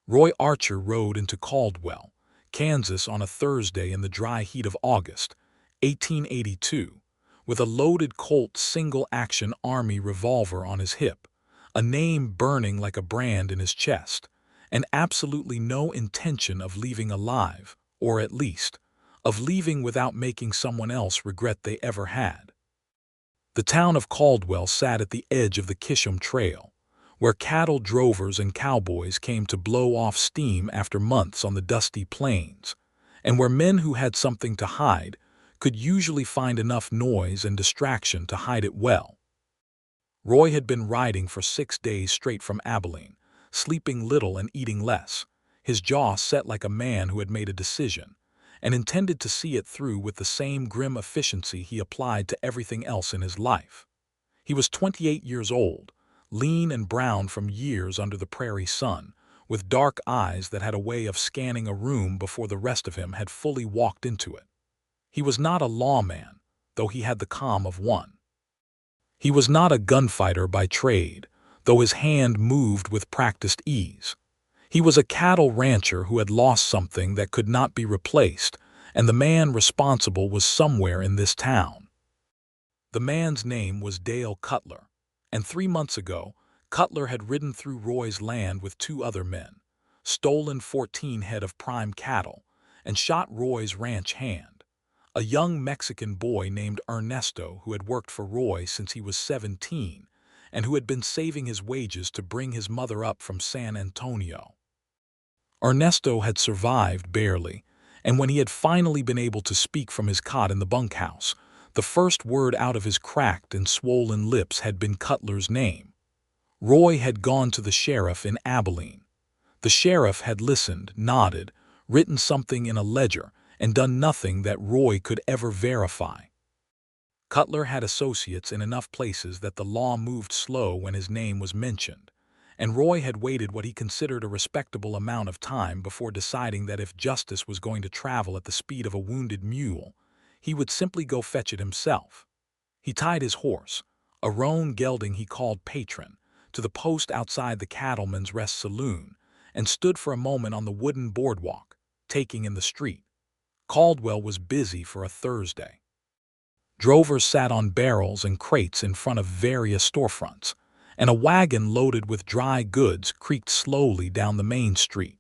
Roy Archer rode into Caldwell, Kansas on a Thursday in the dry heat of August, 1882, with a loaded Colt single-action Army revolver on his hip, a name burning like a brand in his chest, and absolutely no intention of leaving alive, or at least, of leaving without making someone else regret they ever had. The town of Caldwell sat at the edge of the Kisham Trail, where cattle drovers and cowboys came to blow off steam after months on the dusty plains, and where men who had something to hide could usually find enough noise and distraction to hide it well. Roy had been riding for 6 days straight from Abilene, sleeping little and eating less, his jaw set like a man who had made a decision, and intended to see it through with the same grim efficiency he applied to everything else in his life. He was 28 years old, lean and brown from years under the prairie sun, with dark eyes that had a way of scanning a room before the rest of him had fully walked into it. He was not a lawman, though he had the calm of one. He was not a gunfighter by trade, though his hand moved with practiced ease. He was a cattle rancher who had lost something that could not be replaced, and the man responsible was somewhere in this town. The man's name was Dale Cutler, and 3 months ago, Cutler had ridden through Roy's land with 2 other men, stolen 14 head of prime cattle, and shot Roy's ranch hand, a young Mexican boy named Ernesto who had worked for Roy since he was 17 and who had been saving his wages to bring his mother up from San Antonio. Ernesto had survived barely, and when he had finally been able to speak from his cot in the bunkhouse, the first word out of his cracked and swollen lips had been Cutler's name. Roy had gone to the sheriff in Abilene. The sheriff had listened, nodded, written something in a ledger, and done nothing that Roy could ever verify. Cutler had associates in enough places that the law moved slow when his name was mentioned, and Roy had waited what he considered a respectable amount of time before deciding that if justice was going to travel at the speed of a wounded mule, he would simply go fetch it himself. He tied his horse, a roan gelding he called Patron, to the post outside the Cattleman's Rest Saloon, and stood for a moment on the wooden boardwalk, taking in the street. Caldwell was busy for a Thursday. Drovers sat on barrels and crates in front of various storefronts, and a wagon loaded with dry goods creaked slowly down the main street.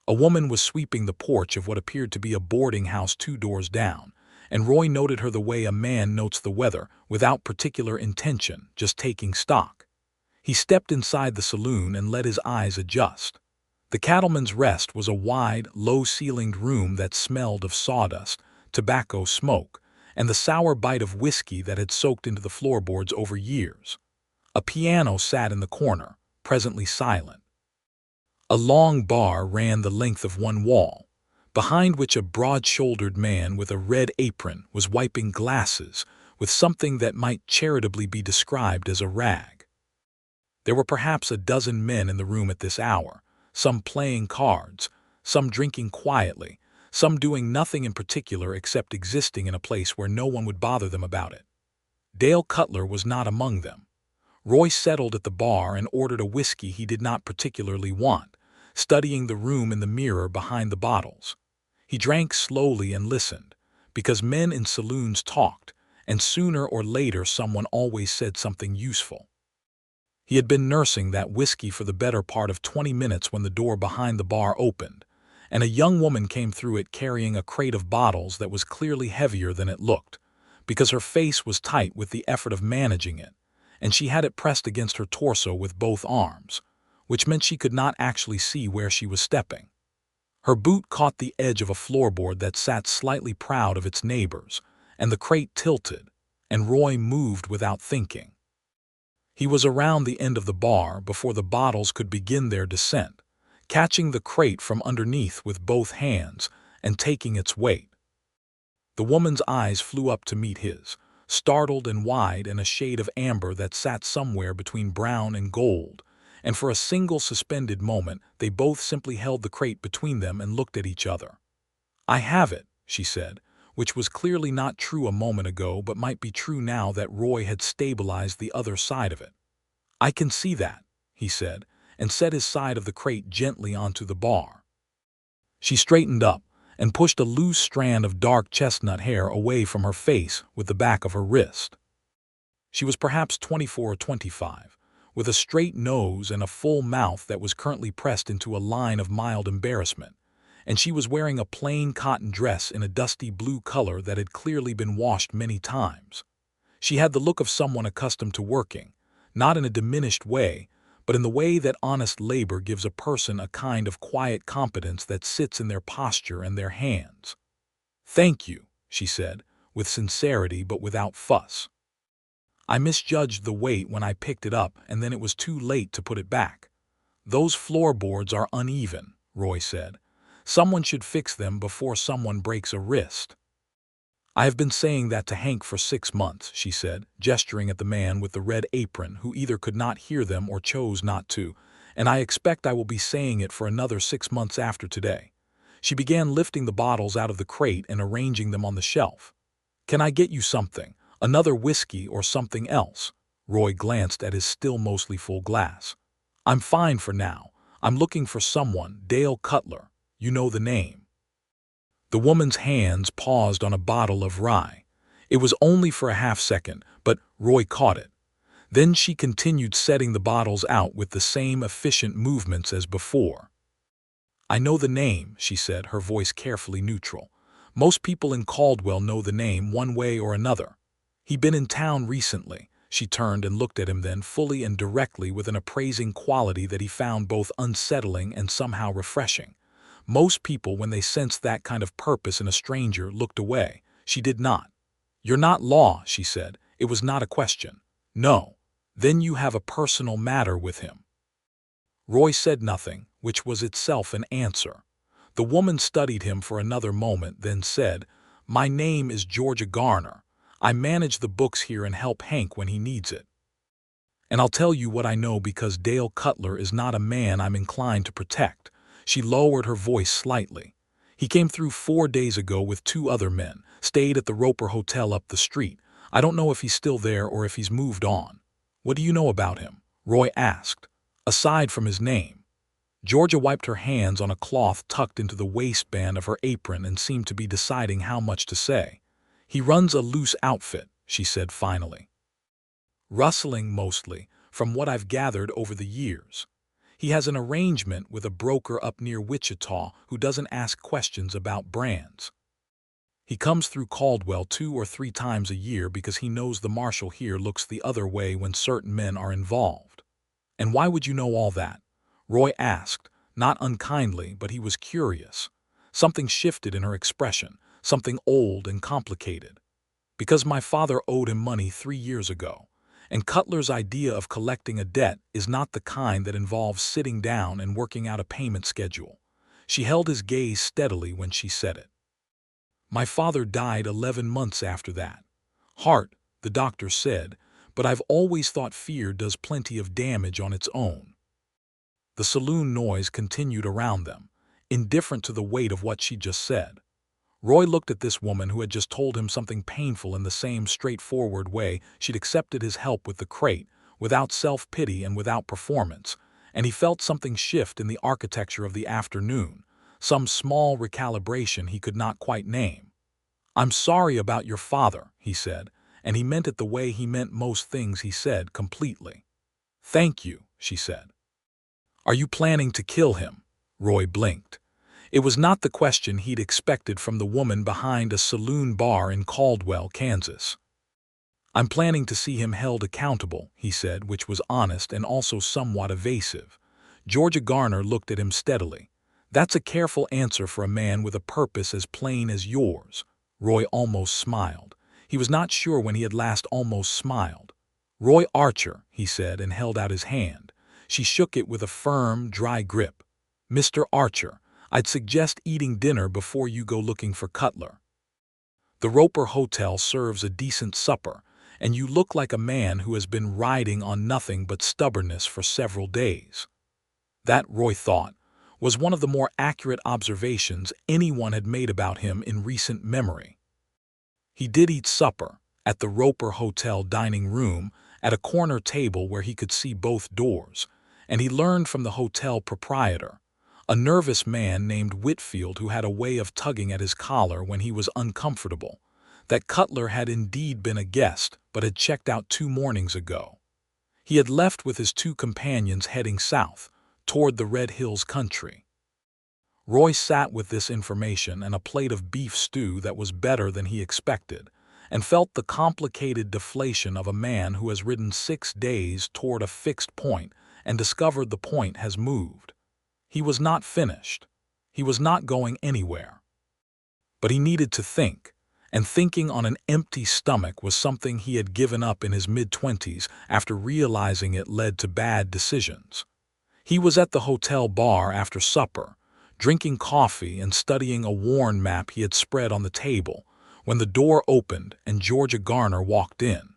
A woman was sweeping the porch of what appeared to be a boarding house 2 doors down, and Roy noted her the way a man notes the weather, without particular intention, just taking stock. He stepped inside the saloon and let his eyes adjust. The Cattleman's Rest was a wide, low-ceilinged room that smelled of sawdust, tobacco smoke, and the sour bite of whiskey that had soaked into the floorboards over years. A piano sat in the corner, presently silent. A long bar ran the length of one wall, behind which a broad-shouldered man with a red apron was wiping glasses with something that might charitably be described as a rag. There were perhaps a dozen men in the room at this hour, some playing cards, some drinking quietly, some doing nothing in particular except existing in a place where no one would bother them about it. Dale Cutler was not among them. Roy settled at the bar and ordered a whiskey he did not particularly want, studying the room in the mirror behind the bottles. He drank slowly and listened, because men in saloons talked, and sooner or later someone always said something useful. He had been nursing that whiskey for the better part of 20 minutes when the door behind the bar opened, and a young woman came through it carrying a crate of bottles that was clearly heavier than it looked, because her face was tight with the effort of managing it, and she had it pressed against her torso with both arms, which meant she could not actually see where she was stepping. Her boot caught the edge of a floorboard that sat slightly proud of its neighbors, and the crate tilted, and Roy moved without thinking. He was around the end of the bar before the bottles could begin their descent, catching the crate from underneath with both hands and taking its weight. The woman's eyes flew up to meet his, startled and wide and a shade of amber that sat somewhere between brown and gold, and for a single suspended moment they both simply held the crate between them and looked at each other. "I have it," she said, which was clearly not true a moment ago but might be true now that Roy had stabilized the other side of it. "I can see that," he said, and set his side of the crate gently onto the bar. She straightened up and pushed a loose strand of dark chestnut hair away from her face with the back of her wrist. She was perhaps 24 or 25, with a straight nose and a full mouth that was currently pressed into a line of mild embarrassment, and she was wearing a plain cotton dress in a dusty blue color that had clearly been washed many times. She had the look of someone accustomed to working, not in a diminished way, but in the way that honest labor gives a person a kind of quiet competence that sits in their posture and their hands. "Thank you," she said, with sincerity but without fuss. "I misjudged the weight when I picked it up, and then it was too late to put it back. Those floorboards are uneven," Roy said. "Someone should fix them before someone breaks a wrist." "I have been saying that to Hank for 6 months," she said, gesturing at the man with the red apron who either could not hear them or chose not to, "and I expect I will be saying it for another 6 months after today." She began lifting the bottles out of the crate and arranging them on the shelf. "Can I get you something? Another whiskey or something else?" Roy glanced at his still mostly full glass. "I'm fine for now. I'm looking for someone, Dale Cutler. You know the name." The woman's hands paused on a bottle of rye. It was only for a half-second, but Roy caught it. Then she continued setting the bottles out with the same efficient movements as before. "I know the name," she said, her voice carefully neutral. "Most people in Caldwell know the name one way or another. He been in town recently." She turned and looked at him then fully and directly with an appraising quality that he found both unsettling and somehow refreshing. Most people, when they sensed that kind of purpose in a stranger, looked away. She did not. "You're not law," she said. It was not a question. "No. Then you have a personal matter with him." Roy said nothing, which was itself an answer. The woman studied him for another moment, then said, "My name is Georgia Garner. I manage the books here and help Hank when he needs it. And I'll tell you what I know because Dale Cutler is not a man I'm inclined to protect." She lowered her voice slightly. "He came through 4 days ago with 2 other men, stayed at the Roper Hotel up the street. I don't know if he's still there or if he's moved on." "What do you know about him?" Roy asked. "Aside from his name." Georgia wiped her hands on a cloth tucked into the waistband of her apron and seemed to be deciding how much to say. "He runs a loose outfit," she said finally. "Rustling mostly, from what I've gathered over the years. He has an arrangement with a broker up near Wichita who doesn't ask questions about brands. He comes through Caldwell 2 or 3 times a year because he knows the marshal here looks the other way when certain men are involved." "And why would you know all that?" Roy asked, not unkindly, but he was curious. Something shifted in her expression, something old and complicated. "Because my father owed him money 3 years ago. And Cutler's idea of collecting a debt is not the kind that involves sitting down and working out a payment schedule." She held his gaze steadily when she said it. "My father died 11 months after that. Heart, the doctor said, but I've always thought fear does plenty of damage on its own." The saloon noise continued around them, indifferent to the weight of what she just said. Roy looked at this woman who had just told him something painful in the same straightforward way she'd accepted his help with the crate, without self-pity and without performance, and he felt something shift in the architecture of the afternoon, some small recalibration he could not quite name. "I'm sorry about your father," he said, and he meant it the way he meant most things he said, completely. "Thank you," she said. "Are you planning to kill him?" Roy blinked. It was not the question he'd expected from the woman behind a saloon bar in Caldwell, Kansas. "I'm planning to see him held accountable," he said, which was honest and also somewhat evasive. Georgia Garner looked at him steadily. "That's a careful answer for a man with a purpose as plain as yours." Roy almost smiled. He was not sure when he had last almost smiled. "Roy Archer," he said, and held out his hand. She shook it with a firm, dry grip. "Mr. Archer, I'd suggest eating dinner before you go looking for Cutler. The Roper Hotel serves a decent supper, and you look like a man who has been riding on nothing but stubbornness for several days." That, Roy thought, was one of the more accurate observations anyone had made about him in recent memory. He did eat supper, at the Roper Hotel dining room, at a corner table where he could see both doors, and he learned from the hotel proprietor, a nervous man named Whitfield who had a way of tugging at his collar when he was uncomfortable, that Cutler had indeed been a guest but had checked out 2 mornings ago. He had left with his 2 companions heading south, toward the Red Hills country. Roy sat with this information and a plate of beef stew that was better than he expected, and felt the complicated deflation of a man who has ridden 6 days toward a fixed point and discovered the point has moved. He was not finished. He was not going anywhere. But he needed to think, and thinking on an empty stomach was something he had given up in his mid-20s after realizing it led to bad decisions. He was at the hotel bar after supper, drinking coffee and studying a worn map he had spread on the table, when the door opened and Georgia Garner walked in.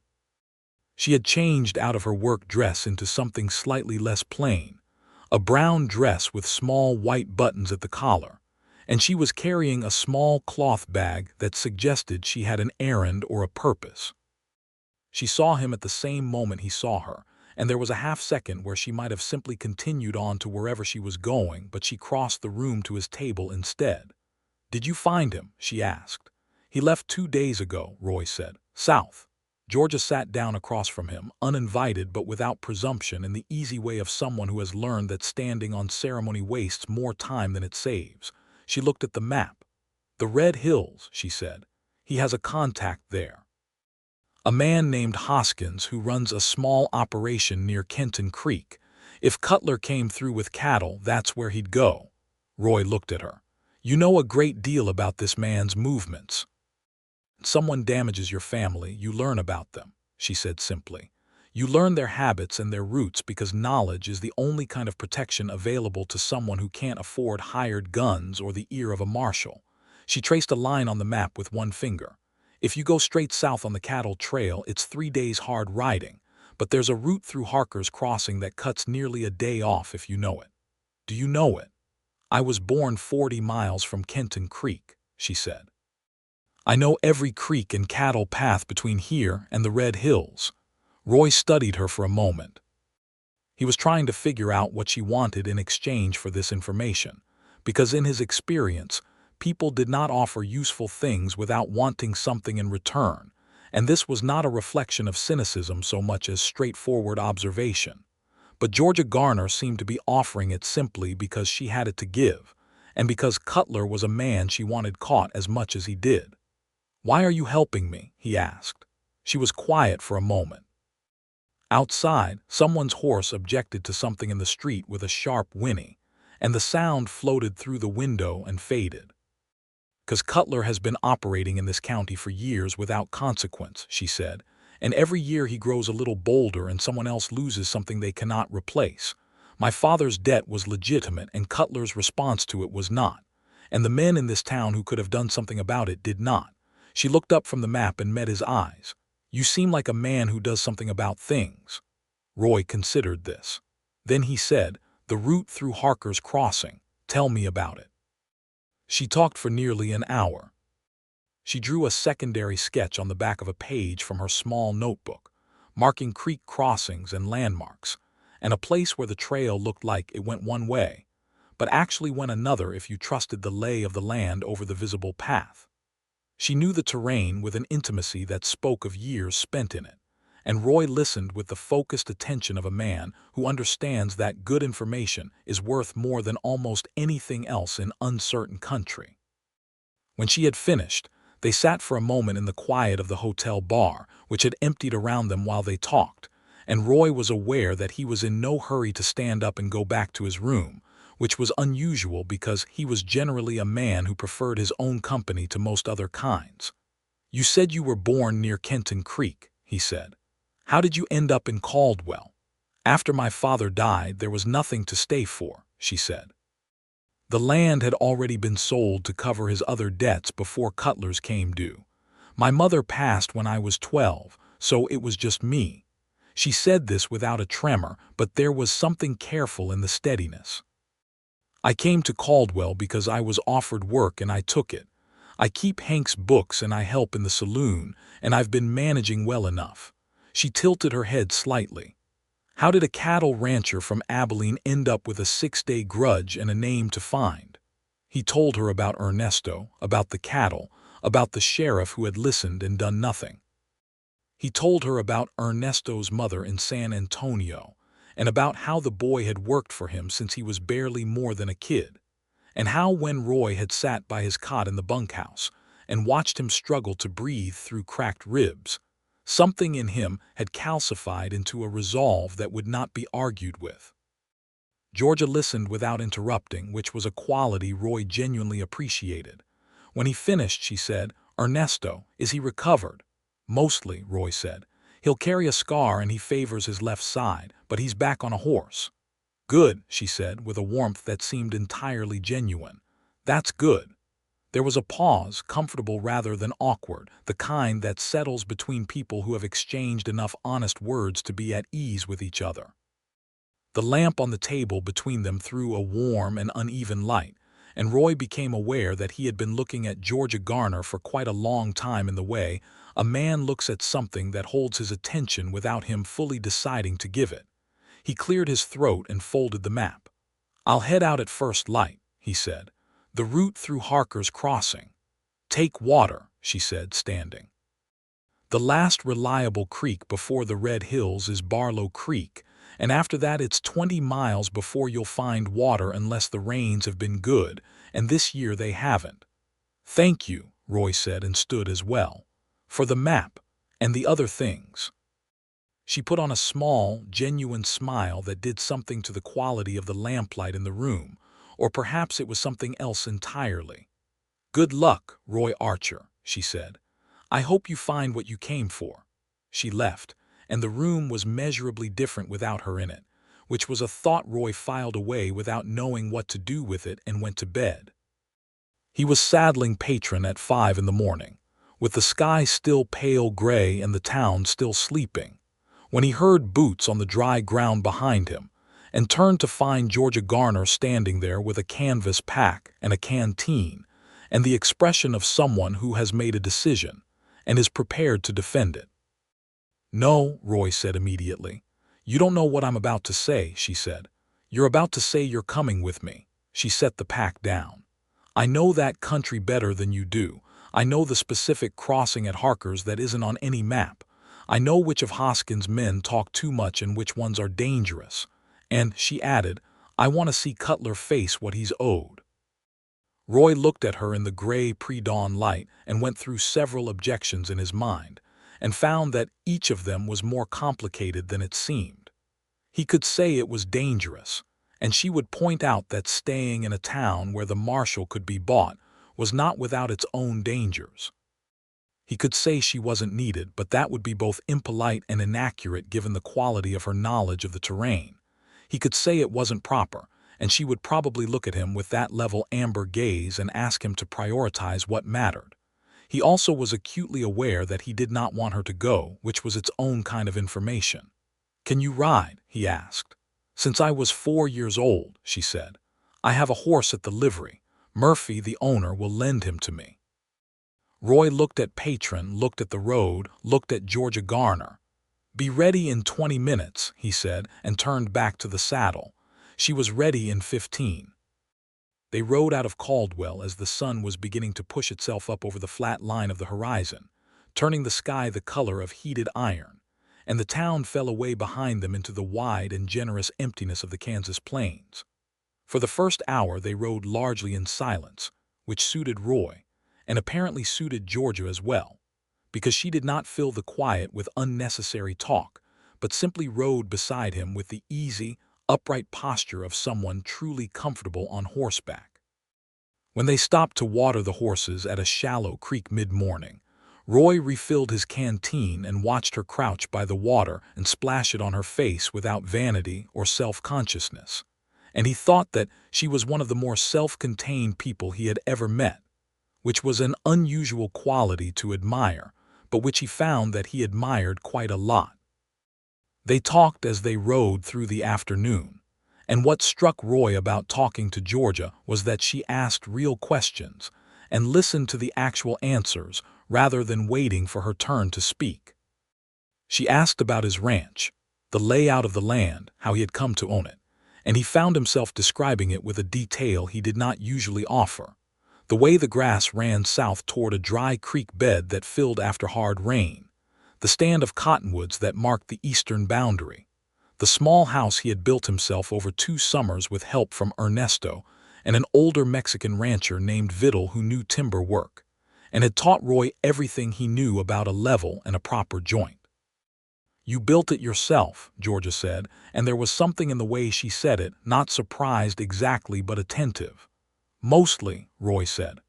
She had changed out of her work dress into something slightly less plain, a brown dress with small white buttons at the collar, and she was carrying a small cloth bag that suggested she had an errand or a purpose. She saw him at the same moment he saw her, and there was a half-second where she might have simply continued on to wherever she was going, but she crossed the room to his table instead. "Did you find him?" she asked. "He left 2 days ago," Roy said. "South." Georgia sat down across from him, uninvited but without presumption, in the easy way of someone who has learned that standing on ceremony wastes more time than it saves. She looked at the map. "The Red Hills," she said. "He has a contact there. A man named Hoskins who runs a small operation near Kenton Creek. If Cutler came through with cattle, that's where he'd go." Roy looked at her. "You know a great deal about this man's movements." "Someone damages your family, you learn about them," she said simply. "You learn their habits and their routes because knowledge is the only kind of protection available to someone who can't afford hired guns or the ear of a marshal." She traced a line on the map with one finger. "If you go straight south on the cattle trail, it's 3 days hard riding, but there's a route through Harker's Crossing that cuts nearly a day off if you know it." "Do you know it?" "I was born 40 miles from Kenton Creek," she said. "I know every creek and cattle path between here and the Red Hills." Roy studied her for a moment. He was trying to figure out what she wanted in exchange for this information, because in his experience, people did not offer useful things without wanting something in return, and this was not a reflection of cynicism so much as straightforward observation. But Georgia Garner seemed to be offering it simply because she had it to give, and because Cutler was a man she wanted caught as much as he did. "Why are you helping me?" he asked. She was quiet for a moment. Outside, someone's horse objected to something in the street with a sharp whinny, and the sound floated through the window and faded. "'Cause Cutler has been operating in this county for years without consequence," she said, "and every year he grows a little bolder and someone else loses something they cannot replace. My father's debt was legitimate and Cutler's response to it was not, and the men in this town who could have done something about it did not." She looked up from the map and met his eyes. "You seem like a man who does something about things." Roy considered this. Then he said, "The route through Harker's Crossing. Tell me about it." She talked for nearly an hour. She drew a secondary sketch on the back of a page from her small notebook, marking creek crossings and landmarks, and a place where the trail looked like it went one way, but actually went another if you trusted the lay of the land over the visible path. She knew the terrain with an intimacy that spoke of years spent in it, and Roy listened with the focused attention of a man who understands that good information is worth more than almost anything else in uncertain country. When she had finished, they sat for a moment in the quiet of the hotel bar, which had emptied around them while they talked, and Roy was aware that he was in no hurry to stand up and go back to his room, which was unusual because he was generally a man who preferred his own company to most other kinds. "You said you were born near Kenton Creek," he said. "How did you end up in Caldwell?" "After my father died, there was nothing to stay for," she said. "The land had already been sold to cover his other debts before Cutler's came due. My mother passed when I was 12, so it was just me." She said this without a tremor, but there was something careful in the steadiness. "I came to Caldwell because I was offered work and I took it. I keep Hank's books and I help in the saloon, and I've been managing well enough." She tilted her head slightly. How did a cattle rancher from Abilene end up with a 6-day grudge and a name to find? He told her about Ernesto, about the cattle, about the sheriff who had listened and done nothing. He told her about Ernesto's mother in San Antonio, and about how the boy had worked for him since he was barely more than a kid, and how when Roy had sat by his cot in the bunkhouse and watched him struggle to breathe through cracked ribs, something in him had calcified into a resolve that would not be argued with. Georgia listened without interrupting, which was a quality Roy genuinely appreciated. When he finished, she said, "Ernesto, is he recovered?" "Mostly," Roy said. "He'll carry a scar and he favors his left side, but he's back on a horse." "Good," she said, with a warmth that seemed entirely genuine. "That's good." There was a pause, comfortable rather than awkward, the kind that settles between people who have exchanged enough honest words to be at ease with each other. The lamp on the table between them threw a warm and uneven light, and Roy became aware that he had been looking at Georgia Garner for quite a long time in the way a man looks at something that holds his attention without him fully deciding to give it. He cleared his throat and folded the map. "I'll head out at first light," he said. "The route through Harker's Crossing." "Take water," she said, standing. "The last reliable creek before the Red Hills is Barlow Creek, and after that it's 20 miles before you'll find water unless the rains have been good, and this year they haven't." "Thank you," Roy said, and stood as well. "For the map, and the other things." She put on a small, genuine smile that did something to the quality of the lamplight in the room, or perhaps it was something else entirely. "Good luck, Roy Archer," she said. "I hope you find what you came for." She left, and the room was measurably different without her in it, which was a thought Roy filed away without knowing what to do with it, and went to bed. He was saddling Patron at 5 in the morning, with the sky still pale gray and the town still sleeping, when he heard boots on the dry ground behind him, and turned to find Georgia Garner standing there with a canvas pack and a canteen, and the expression of someone who has made a decision and is prepared to defend it. "No," Roy said immediately. "You don't know what I'm about to say," she said. "You're about to say you're coming with me." She set the pack down. "I know that country better than you do. I know the specific crossing at Harker's that isn't on any map. I know which of Hoskins' men talk too much and which ones are dangerous. And," she added, "I want to see Cutler face what he's owed." Roy looked at her in the gray pre-dawn light and went through several objections in his mind, and found that each of them was more complicated than it seemed. He could say it was dangerous, and she would point out that staying in a town where the marshal could be bought was not without its own dangers. He could say she wasn't needed, but that would be both impolite and inaccurate given the quality of her knowledge of the terrain. He could say it wasn't proper, and she would probably look at him with that level amber gaze and ask him to prioritize what mattered. He also was acutely aware that he did not want her to go, which was its own kind of information. "Can you ride?" he asked. "Since I was 4 years old," she said. "I have a horse at the livery. Murphy, the owner, will lend him to me." Roy looked at Patron, looked at the road, looked at Georgia Garner. "Be ready in 20 minutes," he said, and turned back to the saddle. She was ready in 15. They rode out of Caldwell as the sun was beginning to push itself up over the flat line of the horizon, turning the sky the color of heated iron, and the town fell away behind them into the wide and generous emptiness of the Kansas plains. For the first hour they rode largely in silence, which suited Roy, and apparently suited Georgia as well, because she did not fill the quiet with unnecessary talk, but simply rode beside him with the easy, upright posture of someone truly comfortable on horseback. When they stopped to water the horses at a shallow creek mid-morning, Roy refilled his canteen and watched her crouch by the water and splash it on her face without vanity or self-consciousness, and he thought that she was one of the more self-contained people he had ever met, which was an unusual quality to admire, but which he found that he admired quite a lot. They talked as they rode through the afternoon, and what struck Roy about talking to Georgia was that she asked real questions and listened to the actual answers rather than waiting for her turn to speak. She asked about his ranch. the layout of the land, how he had come to own it, and he found himself describing it with a detail he did not usually offer. The way the grass ran south toward a dry creek bed that filled after hard rain, the stand of cottonwoods that marked the eastern boundary, the small house he had built himself over 2 summers with help from Ernesto and an older Mexican rancher named Vidal who knew timber work, and had taught Roy everything he knew about a level and a proper joint. "You built it yourself," Georgia said, and there was something in the way she said it, not surprised exactly but attentive. "Mostly," Roy said.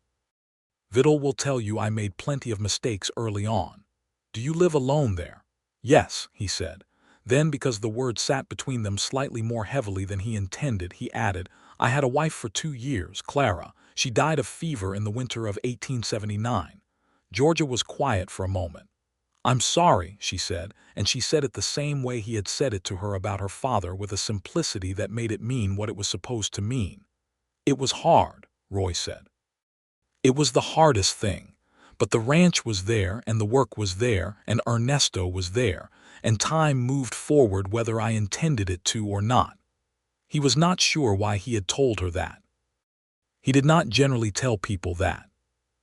"Vidal will tell you I made plenty of mistakes early on. Do you live alone there?" "Yes," he said. Then, because the word sat between them slightly more heavily than he intended, he added, "I had a wife for 2 years, Clara. She died of fever in the winter of 1879. Georgia was quiet for a moment. "I'm sorry," she said, and she said it the same way he had said it to her about her father, with a simplicity that made it mean what it was supposed to mean. "It was hard," Roy said. "It was the hardest thing. But the ranch was there, and the work was there, and Ernesto was there, and time moved forward whether I intended it to or not." He was not sure why he had told her that. He did not generally tell people that.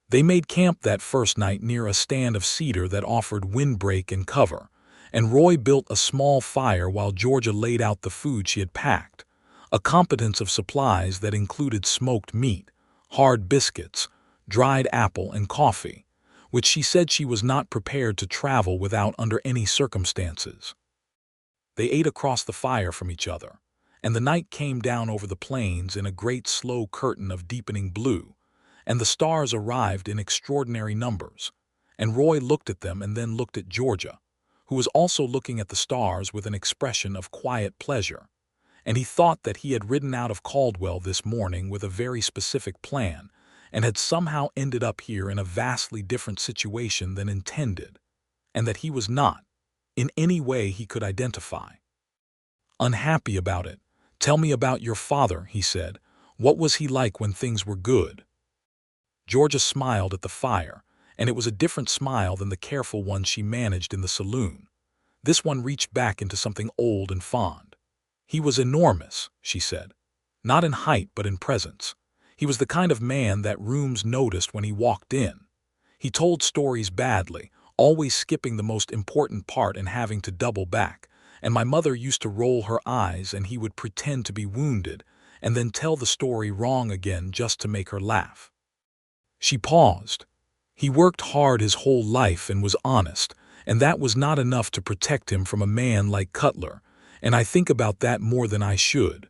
They made camp that first night near a stand of cedar that offered windbreak and cover, and Roy built a small fire while Georgia laid out the food she had packed, a competence of supplies that included smoked meat, hard biscuits, dried apple, and coffee, which she said she was not prepared to travel without under any circumstances. They ate across the fire from each other, and the night came down over the plains in a great slow curtain of deepening blue, and the stars arrived in extraordinary numbers, and Roy looked at them and then looked at Georgia, who was also looking at the stars with an expression of quiet pleasure, and he thought that he had ridden out of Caldwell this morning with a very specific plan, and had somehow ended up here in a vastly different situation than intended, and that he was not, in any way he could identify, unhappy about it. "Tell me about your father," he said. "What was he like when things were good?" Georgia smiled at the fire, and it was a different smile than the careful one she managed in the saloon. This one reached back into something old and fond. "He was enormous," she said. "Not in height but in presence. He was the kind of man that rooms noticed when he walked in. He told stories badly, always skipping the most important part and having to double back, and my mother used to roll her eyes and he would pretend to be wounded and then tell the story wrong again just to make her laugh." She paused. "He worked hard his whole life and was honest, and that was not enough to protect him from a man like Cutler, and I think about that more than I should."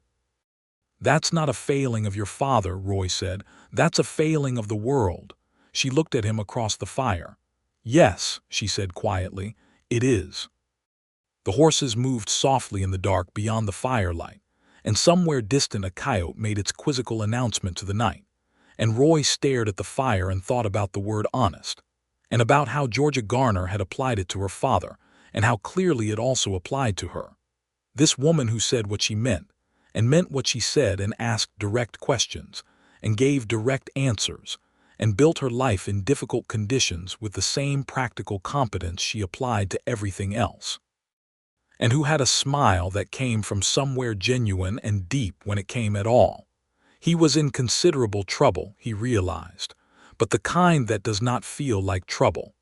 "That's not a failing of your father," Roy said. "That's a failing of the world." She looked at him across the fire. "Yes," she said quietly, "it is." The horses moved softly in the dark beyond the firelight, and somewhere distant a coyote made its quizzical announcement to the night, and Roy stared at the fire and thought about the word honest, and about how Georgia Garner had applied it to her father, and how clearly it also applied to her. This woman who said what she meant, and meant what she said, and asked direct questions, and gave direct answers, and built her life in difficult conditions with the same practical competence she applied to everything else, and who had a smile that came from somewhere genuine and deep when it came at all. He was in considerable trouble, he realized, but the kind that does not feel like trouble.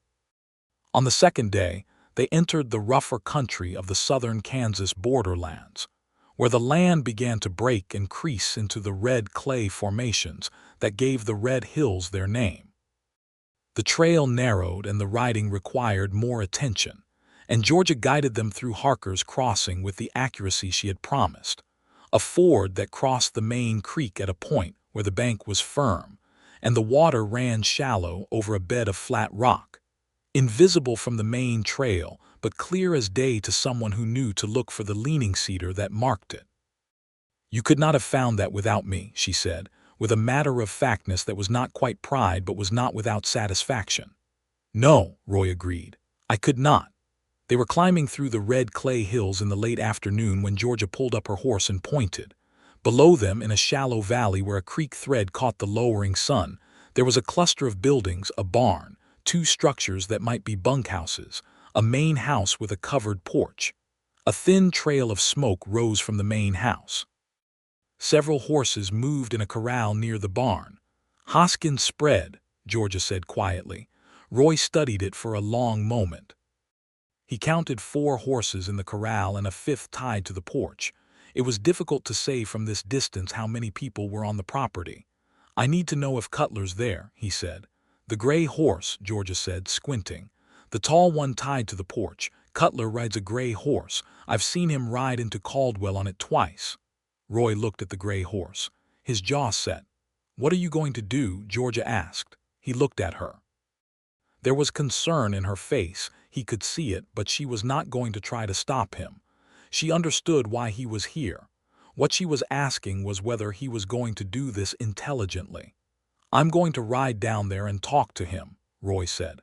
On the second day, they entered the rougher country of the southern Kansas borderlands, where the land began to break and crease into the red clay formations that gave the Red Hills their name. The trail narrowed and the riding required more attention, and Georgia guided them through Harker's Crossing with the accuracy she had promised, a ford that crossed the main creek at a point where the bank was firm, and the water ran shallow over a bed of flat rock, invisible from the main trail, but clear as day to someone who knew to look for the leaning cedar that marked it. "You could not have found that without me," she said, with a matter-of-factness that was not quite pride but was not without satisfaction. "No," Roy agreed. "I could not." They were climbing through the red clay hills in the late afternoon when Georgia pulled up her horse and pointed. Below them, in a shallow valley where a creek thread caught the lowering sun, there was a cluster of buildings, a barn, 2 structures that might be bunkhouses, a main house with a covered porch. A thin trail of smoke rose from the main house. Several horses moved in a corral near the barn. "Hoskins' spread," Georgia said quietly. Roy studied it for a long moment. He counted 4 horses in the corral and a 5th tied to the porch. It was difficult to say from this distance how many people were on the property. "I need to know if Cutler's there," he said. "The gray horse," Georgia said, squinting. "The tall one tied to the porch. Cutler rides a gray horse. I've seen him ride into Caldwell on it twice." Roy looked at the gray horse. His jaw set. "What are you going to do?" Georgia asked. He looked at her. There was concern in her face. He could see it, but she was not going to try to stop him. She understood why he was here. What she was asking was whether he was going to do this intelligently. "I'm going to ride down there and talk to him," Roy said.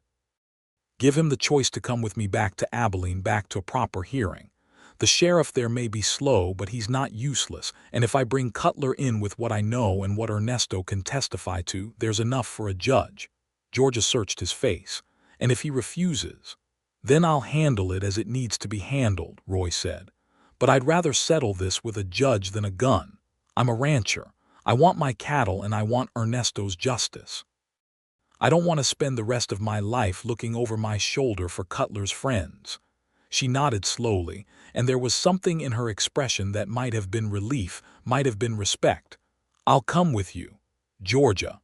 "Give him the choice to come with me back to Abilene, back to a proper hearing. The sheriff there may be slow, but he's not useless, and if I bring Cutler in with what I know and what Ernesto can testify to, there's enough for a judge." Georgia searched his face. "And if he refuses?" "Then I'll handle it as it needs to be handled," Roy said. "But I'd rather settle this with a judge than a gun. I'm a rancher. I want my cattle and I want Ernesto's justice. I don't want to spend the rest of my life looking over my shoulder for Cutler's friends." She nodded slowly, and there was something in her expression that might have been relief, might have been respect. "I'll come with you, Georgia."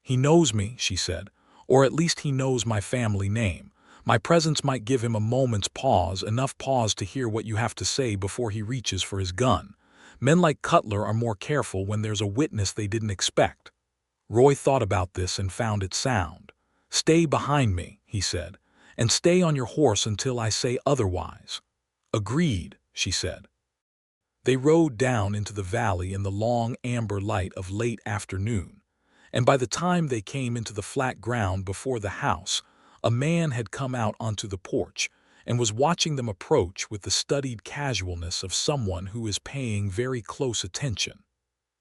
"He knows me," she said, "or at least he knows my family name. My presence might give him a moment's pause, enough pause to hear what you have to say before he reaches for his gun. Men like Cutler are more careful when there's a witness they didn't expect." Roy thought about this and found it sound. "Stay behind me," he said, "and stay on your horse until I say otherwise." "Agreed," she said. They rode down into the valley in the long amber light of late afternoon, and by the time they came into the flat ground before the house, a man had come out onto the porch and was watching them approach with the studied casualness of someone who is paying very close attention.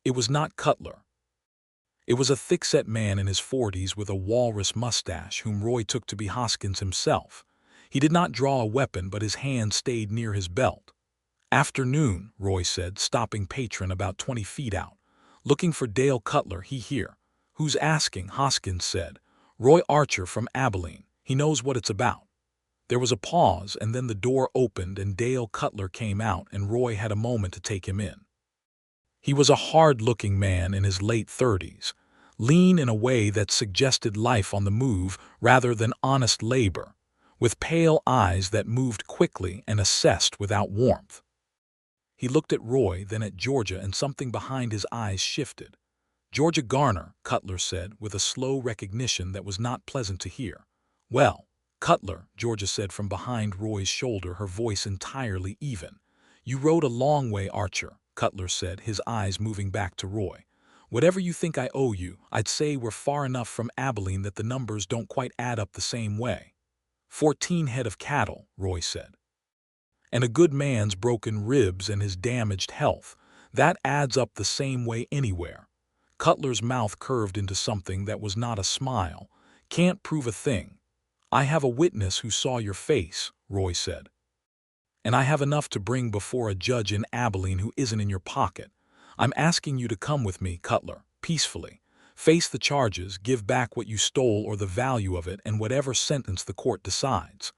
It was not Cutler. It was a thick-set man in his 40s with a walrus mustache whom Roy took to be Hoskins himself. He did not draw a weapon, but his hand stayed near his belt. "Afternoon," Roy said, stopping Patron about 20 feet out. "Looking for Dale Cutler, he here." "Who's asking?" Hoskins said. "Roy Archer from Abilene. He knows what it's about." There was a pause, and then the door opened and Dale Cutler came out, and Roy had a moment to take him in. He was a hard-looking man in his late 30s, lean in a way that suggested life on the move rather than honest labor, with pale eyes that moved quickly and assessed without warmth. He looked at Roy, then at Georgia, and something behind his eyes shifted. "Georgia Garner," Cutler said, with a slow recognition that was not pleasant to hear. "Well, Cutler," Georgia said from behind Roy's shoulder, her voice entirely even. "You rode a long way, Archer," Cutler said, his eyes moving back to Roy. "Whatever you think I owe you, I'd say we're far enough from Abilene that the numbers don't quite add up the same way." 14 head of cattle," Roy said. "And a good man's broken ribs and his damaged health. That adds up the same way anywhere." Cutler's mouth curved into something that was not a smile. "Can't prove a thing." "I have a witness who saw your face," Roy said. "And I have enough to bring before a judge in Abilene who isn't in your pocket. I'm asking you to come with me, Cutler, peacefully. Face the charges, give back what you stole or the value of it, and whatever sentence the court decides."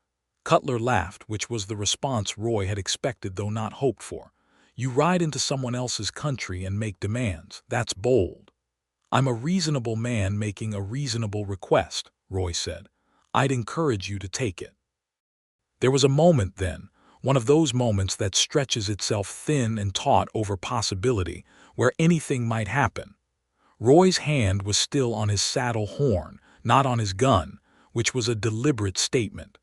Cutler laughed, which was the response Roy had expected though not hoped for. "You ride into someone else's country and make demands. That's bold." "I'm a reasonable man making a reasonable request," Roy said. "I'd encourage you to take it." There was a moment then, one of those moments that stretches itself thin and taut over possibility, where anything might happen. Roy's hand was still on his saddle horn, not on his gun, which was a deliberate statement.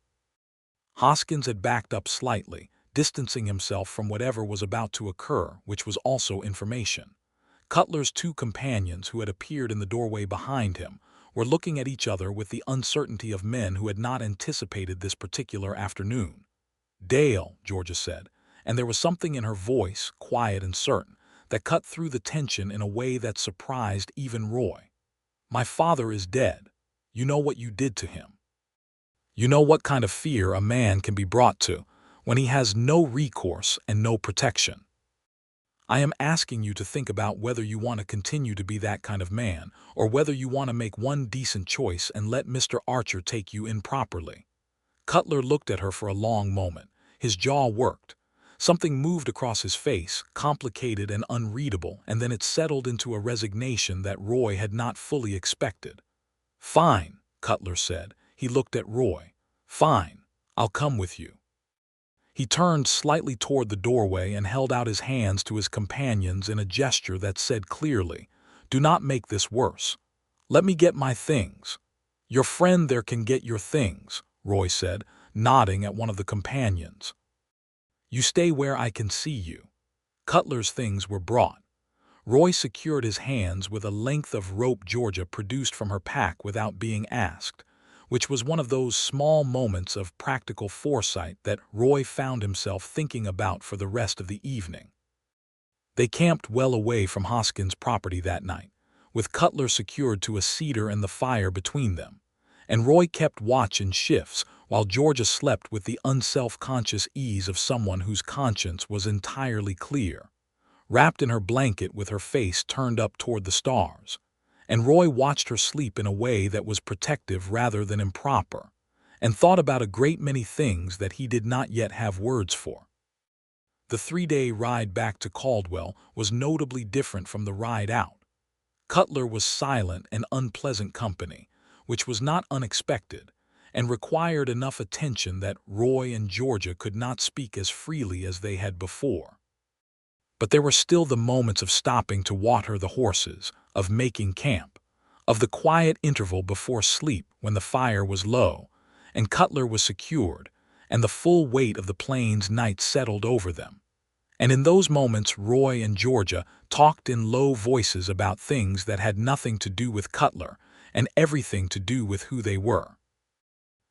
Hoskins had backed up slightly, distancing himself from whatever was about to occur, which was also information. Cutler's 2 companions, who had appeared in the doorway behind him, were looking at each other with the uncertainty of men who had not anticipated this particular afternoon. "Dale," Georgia said, and there was something in her voice, quiet and certain, that cut through the tension in a way that surprised even Roy. "My father is dead. You know what you did to him. You know what kind of fear a man can be brought to when he has no recourse and no protection. I am asking you to think about whether you want to continue to be that kind of man, or whether you want to make one decent choice and let Mr. Archer take you in properly." Cutler looked at her for a long moment. His jaw worked. Something moved across his face, complicated and unreadable, and then it settled into a resignation that Roy had not fully expected. "Fine," Cutler said. He looked at Roy. "Fine, I'll come with you." He turned slightly toward the doorway and held out his hands to his companions in a gesture that said clearly, "Do not make this worse. Let me get my things." "Your friend there can get your things," Roy said, nodding at one of the companions. "You stay where I can see you." Cutler's things were brought. Roy secured his hands with a length of rope Georgia produced from her pack without being asked, which was one of those small moments of practical foresight that Roy found himself thinking about for the rest of the evening. They camped well away from Hoskins' property that night, with Cutler secured to a cedar and the fire between them, and Roy kept watch in shifts while Georgia slept with the unself-conscious ease of someone whose conscience was entirely clear, wrapped in her blanket with her face turned up toward the stars. And Roy watched her sleep in a way that was protective rather than improper, and thought about a great many things that he did not yet have words for. The 3-day ride back to Caldwell was notably different from the ride out. Cutler was silent and unpleasant company, which was not unexpected, and required enough attention that Roy and Georgia could not speak as freely as they had before. But there were still the moments of stopping to water the horses, of making camp, of the quiet interval before sleep when the fire was low and Cutler was secured, and the full weight of the plains night settled over them. And in those moments Roy and Georgia talked in low voices about things that had nothing to do with Cutler and everything to do with who they were.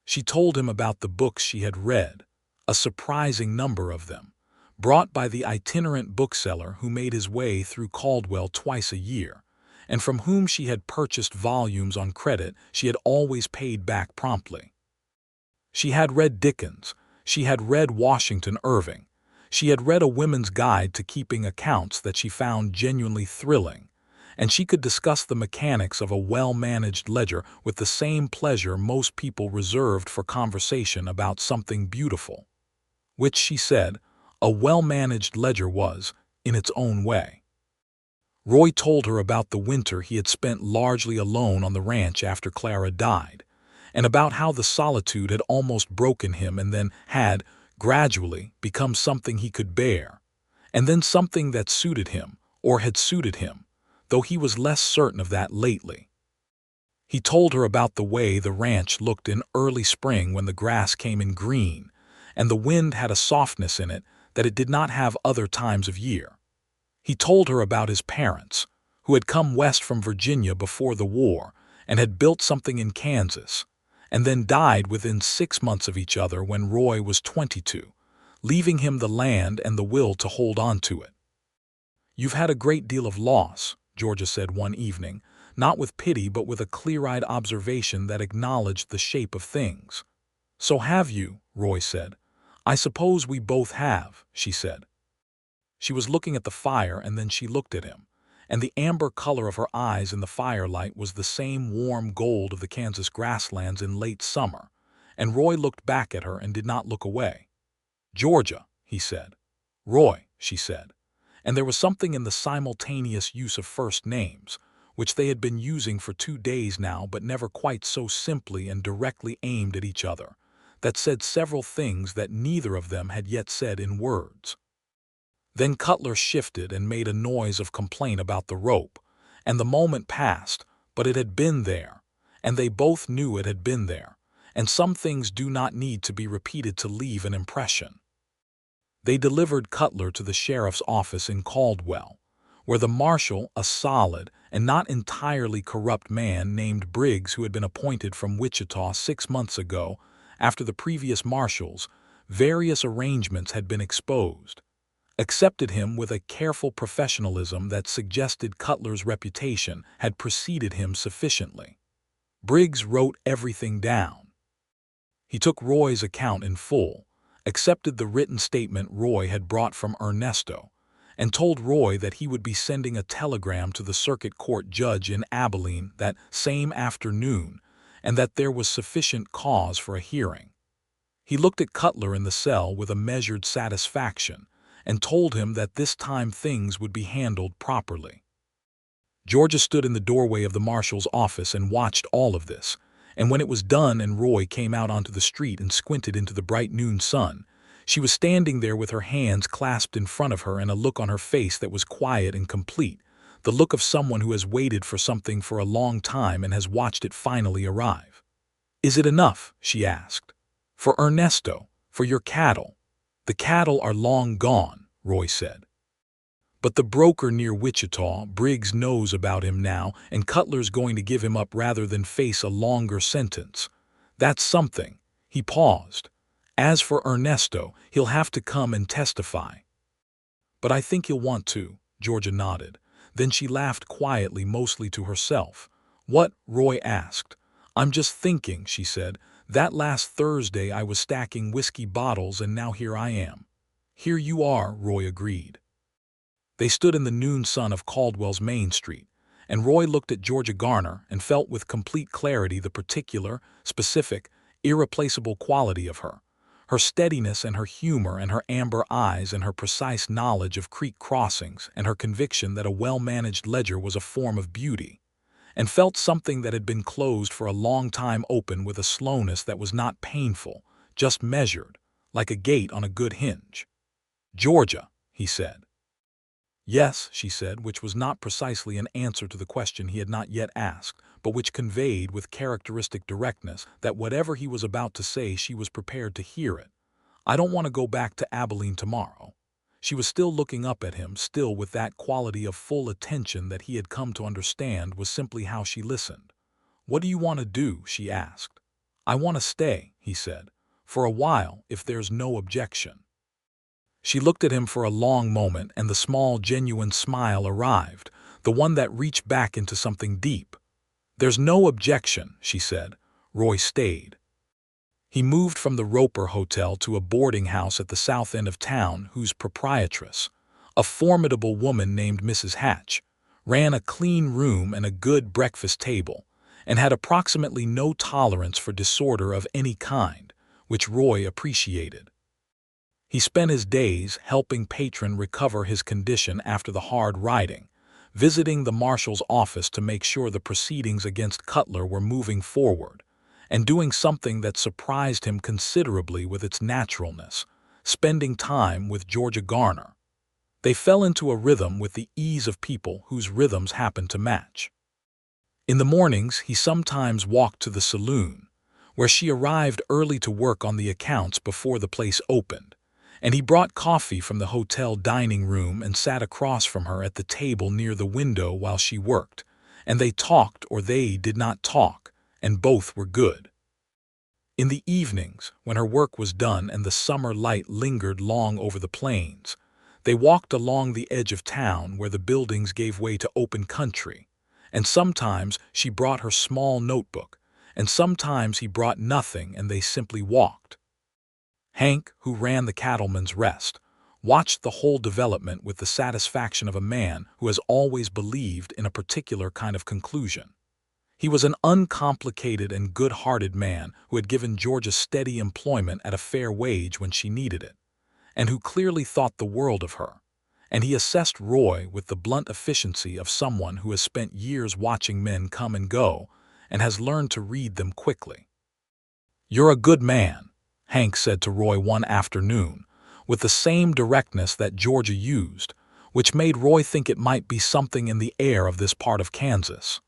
She told him about the books she had read, a surprising number of them, brought by the itinerant bookseller who made his way through Caldwell twice a year, and from whom she had purchased volumes on credit she had always paid back promptly. She had read Dickens, she had read Washington Irving, she had read A Women's Guide to Keeping Accounts that she found genuinely thrilling, and she could discuss the mechanics of a well-managed ledger with the same pleasure most people reserved for conversation about something beautiful, which, she said, a well-managed ledger was, in its own way. Roy told her about the winter he had spent largely alone on the ranch after Clara died, and about how the solitude had almost broken him and then had, gradually, become something he could bear, and then something that suited him, or had suited him, though he was less certain of that lately. He told her about the way the ranch looked in early spring when the grass came in green, and the wind had a softness in it that it did not have other times of year. He told her about his parents, who had come west from Virginia before the war and had built something in Kansas, and then died within 6 months of each other when Roy was 22, leaving him the land and the will to hold on to it. "You've had a great deal of loss," Georgia said one evening, not with pity but with a clear-eyed observation that acknowledged the shape of things. "So have you," Roy said. "I suppose we both have," she said. She was looking at the fire and then she looked at him, and the amber color of her eyes in the firelight was the same warm gold of the Kansas grasslands in late summer, and Roy looked back at her and did not look away. "Georgia," he said. "Roy," she said, and there was something in the simultaneous use of first names, which they had been using for 2 days now but never quite so simply and directly aimed at each other, that said several things that neither of them had yet said in words. Then Cutler shifted and made a noise of complaint about the rope, and the moment passed, but it had been there, and they both knew it had been there, and some things do not need to be repeated to leave an impression. They delivered Cutler to the sheriff's office in Caldwell, where the marshal, a solid and not entirely corrupt man named Briggs who had been appointed from Wichita 6 months ago after the previous marshal's various arrangements had been exposed, accepted him with a careful professionalism that suggested Cutler's reputation had preceded him sufficiently. Briggs wrote everything down. He took Roy's account in full, accepted the written statement Roy had brought from Ernesto, and told Roy that he would be sending a telegram to the circuit court judge in Abilene that same afternoon, and that there was sufficient cause for a hearing. He looked at Cutler in the cell with a measured satisfaction and told him that this time things would be handled properly. Georgia stood in the doorway of the marshal's office and watched all of this, and when it was done and Roy came out onto the street and squinted into the bright noon sun, she was standing there with her hands clasped in front of her and a look on her face that was quiet and complete, the look of someone who has waited for something for a long time and has watched it finally arrive. "Is it enough?" she asked. "For Ernesto, for your cattle." "The cattle are long gone," Roy said. "But the broker near Wichita, Briggs knows about him now, and Cutler's going to give him up rather than face a longer sentence. That's something." He paused. "As for Ernesto, he'll have to come and testify." "But I think he'll want to," Georgia nodded. Then she laughed quietly, mostly to herself. "What?" Roy asked. "I'm just thinking," she said. "That last Thursday I was stacking whiskey bottles and now here I am." "Here you are," Roy agreed. They stood in the noon sun of Caldwell's Main Street, and Roy looked at Georgia Garner and felt with complete clarity the particular, specific, irreplaceable quality of her. Her steadiness and her humor and her amber eyes and her precise knowledge of creek crossings and her conviction that a well-managed ledger was a form of beauty, and felt something that had been closed for a long time open with a slowness that was not painful, just measured, like a gate on a good hinge. "Georgia," he said. "Yes," she said, which was not precisely an answer to the question he had not yet asked, but which conveyed with characteristic directness that whatever he was about to say she was prepared to hear it. "I don't want to go back to Abilene tomorrow." She was still looking up at him, still with that quality of full attention that he had come to understand was simply how she listened. "What do you want to do?" she asked. "I want to stay," he said, "for a while, if there's no objection." She looked at him for a long moment, and the small, genuine smile arrived, the one that reached back into something deep. "There's no objection," she said. Roy stayed. He moved from the Roper Hotel to a boarding house at the south end of town whose proprietress, a formidable woman named Mrs. Hatch, ran a clean room and a good breakfast table, and had approximately no tolerance for disorder of any kind, which Roy appreciated. He spent his days helping Patron recover his condition after the hard riding, visiting the marshal's office to make sure the proceedings against Cutler were moving forward, and doing something that surprised him considerably with its naturalness, spending time with Georgia Garner. They fell into a rhythm with the ease of people whose rhythms happen to match. In the mornings he sometimes walked to the saloon, where she arrived early to work on the accounts before the place opened, and he brought coffee from the hotel dining room and sat across from her at the table near the window while she worked, and they talked or they did not talk, and both were good. In the evenings, when her work was done and the summer light lingered long over the plains, they walked along the edge of town where the buildings gave way to open country, and sometimes she brought her small notebook, and sometimes he brought nothing and they simply walked. Hank, who ran the Cattleman's Rest, watched the whole development with the satisfaction of a man who has always believed in a particular kind of conclusion. He was an uncomplicated and good-hearted man who had given Georgia steady employment at a fair wage when she needed it, and who clearly thought the world of her, and he assessed Roy with the blunt efficiency of someone who has spent years watching men come and go and has learned to read them quickly. "You're a good man," Hank said to Roy one afternoon, with the same directness that Georgia used, which made Roy think it might be something in the air of this part of Kansas.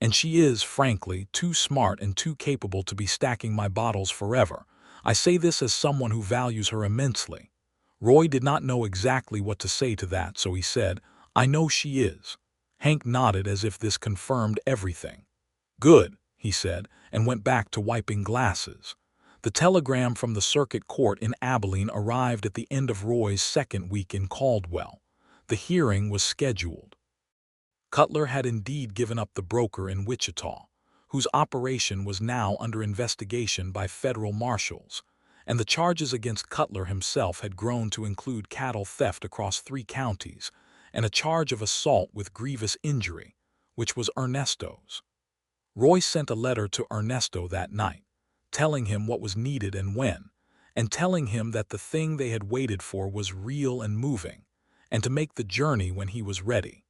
"And she is, frankly, too smart and too capable to be stacking my bottles forever. I say this as someone who values her immensely." Roy did not know exactly what to say to that, so he said, "I know she is." Hank nodded as if this confirmed everything. "Good," he said, and went back to wiping glasses. The telegram from the circuit court in Abilene arrived at the end of Roy's second week in Caldwell. The hearing was scheduled. Cutler had indeed given up the broker in Wichita, whose operation was now under investigation by federal marshals, and the charges against Cutler himself had grown to include cattle theft across 3 counties and a charge of assault with grievous injury, which was Ernesto's. Roy sent a letter to Ernesto that night, telling him what was needed and when, and telling him that the thing they had waited for was real and moving, and to make the journey when he was ready.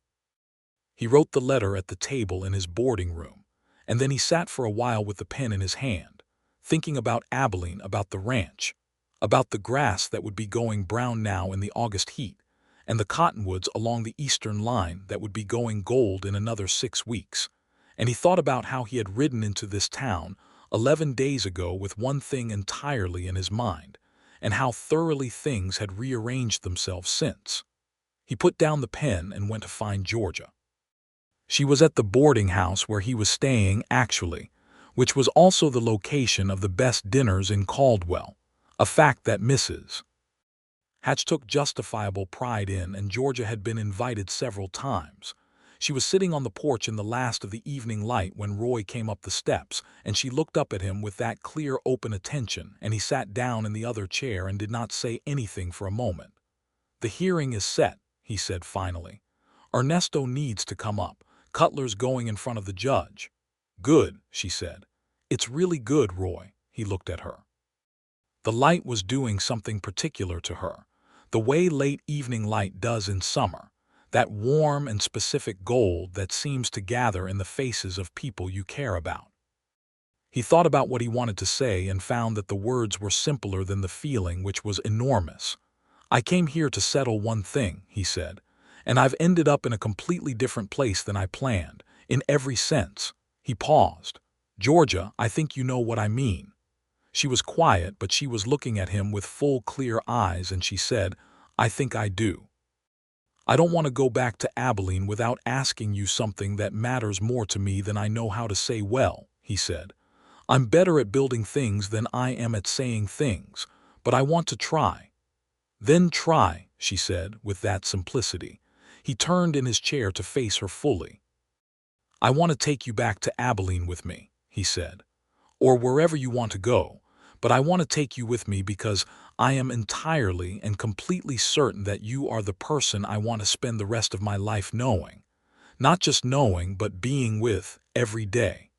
He wrote the letter at the table in his boarding room, and then he sat for a while with the pen in his hand, thinking about Abilene, about the ranch, about the grass that would be going brown now in the August heat, and the cottonwoods along the eastern line that would be going gold in another 6 weeks. And he thought about how he had ridden into this town 11 days ago with one thing entirely in his mind, and how thoroughly things had rearranged themselves since. He put down the pen and went to find Georgia. She was at the boarding house where he was staying, actually, which was also the location of the best dinners in Caldwell, a fact that Mrs. Hatch took justifiable pride in, and Georgia had been invited several times. She was sitting on the porch in the last of the evening light when Roy came up the steps, and she looked up at him with that clear, open attention, and he sat down in the other chair and did not say anything for a moment. "The hearing is set," he said finally. "Ernesto needs to come up. Cutler's going in front of the judge." "Good," she said. "It's really good, Roy." He looked at her. The light was doing something particular to her, the way late evening light does in summer, that warm and specific gold that seems to gather in the faces of people you care about. He thought about what he wanted to say and found that the words were simpler than the feeling, which was enormous. "I came here to settle one thing," he said, "and I've ended up in a completely different place than I planned, in every sense." He paused. "Georgia, I think you know what I mean." She was quiet, but she was looking at him with full, clear eyes, and she said, "I think I do. I don't want to go back to Abilene without asking you something that matters more to me than I know how to say well," he said. "I'm better at building things than I am at saying things, but I want to try." "Then try," she said, with that simplicity. He turned in his chair to face her fully. "I want to take you back to Abilene with me," he said, "or wherever you want to go, but I want to take you with me because I am entirely and completely certain that you are the person I want to spend the rest of my life knowing. Not just knowing, but being with every day.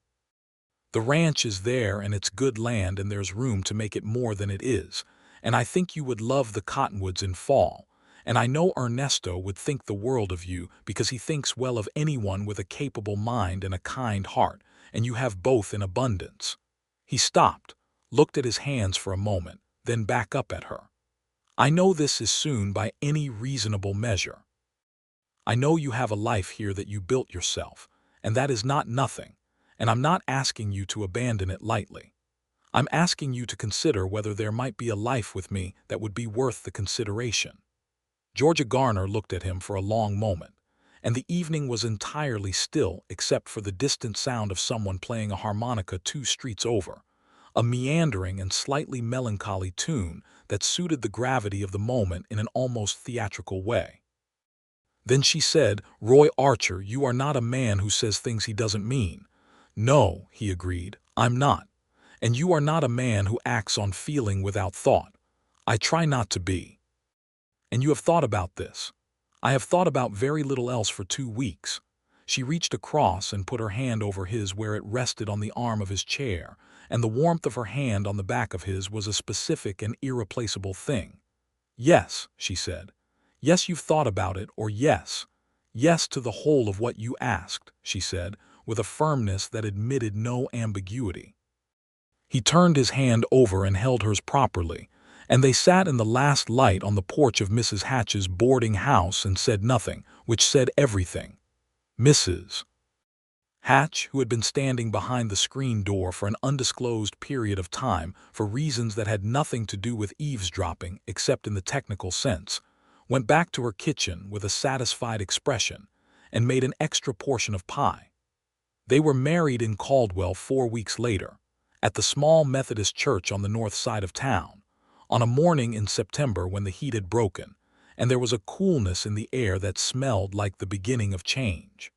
The ranch is there and it's good land and there's room to make it more than it is, and I think you would love the cottonwoods in fall, and I know Ernesto would think the world of you because he thinks well of anyone with a capable mind and a kind heart, and you have both in abundance." He stopped, looked at his hands for a moment, then back up at her. "I know this is soon by any reasonable measure. I know you have a life here that you built yourself, and that is not nothing, and I'm not asking you to abandon it lightly. I'm asking you to consider whether there might be a life with me that would be worth the consideration." Georgia Garner looked at him for a long moment, and the evening was entirely still except for the distant sound of someone playing a harmonica 2 streets over, a meandering and slightly melancholy tune that suited the gravity of the moment in an almost theatrical way. Then she said, "Roy Archer, you are not a man who says things he doesn't mean." "No," he agreed, "I'm not. And you are not a man who acts on feeling without thought. I try not to be. And you have thought about this." "I have thought about very little else for 2 weeks." She reached across and put her hand over his where it rested on the arm of his chair, and the warmth of her hand on the back of his was a specific and irreplaceable thing. "Yes," she said. "Yes, you've thought about it, or yes. Yes to the whole of what you asked," she said, with a firmness that admitted no ambiguity. He turned his hand over and held hers properly, and they sat in the last light on the porch of Mrs. Hatch's boarding house and said nothing, which said everything. Mrs. Hatch, who had been standing behind the screen door for an undisclosed period of time for reasons that had nothing to do with eavesdropping except in the technical sense, went back to her kitchen with a satisfied expression and made an extra portion of pie. They were married in Caldwell 4 weeks later, at the small Methodist church on the north side of town, on a morning in September when the heat had broken, and there was a coolness in the air that smelled like the beginning of change.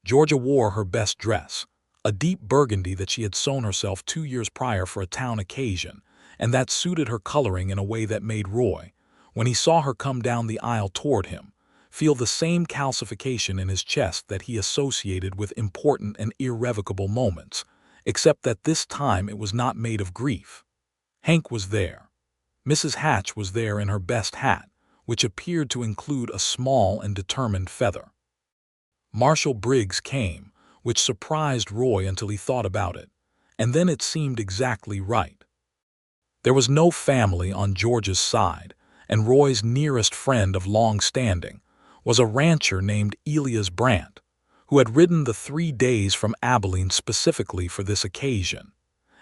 Georgia wore her best dress, a deep burgundy that she had sewn herself 2 years prior for a town occasion, and that suited her coloring in a way that made Roy, when he saw her come down the aisle toward him, feel the same calcification in his chest that he associated with important and irrevocable moments, except that this time it was not made of grief. Hank was there. Mrs. Hatch was there in her best hat, which appeared to include a small and determined feather. Marshal Briggs came, which surprised Roy until he thought about it, and then it seemed exactly right. There was no family on Georgia's side, and Roy's nearest friend of long standing was a rancher named Elias Brandt, who had ridden the 3 days from Abilene specifically for this occasion,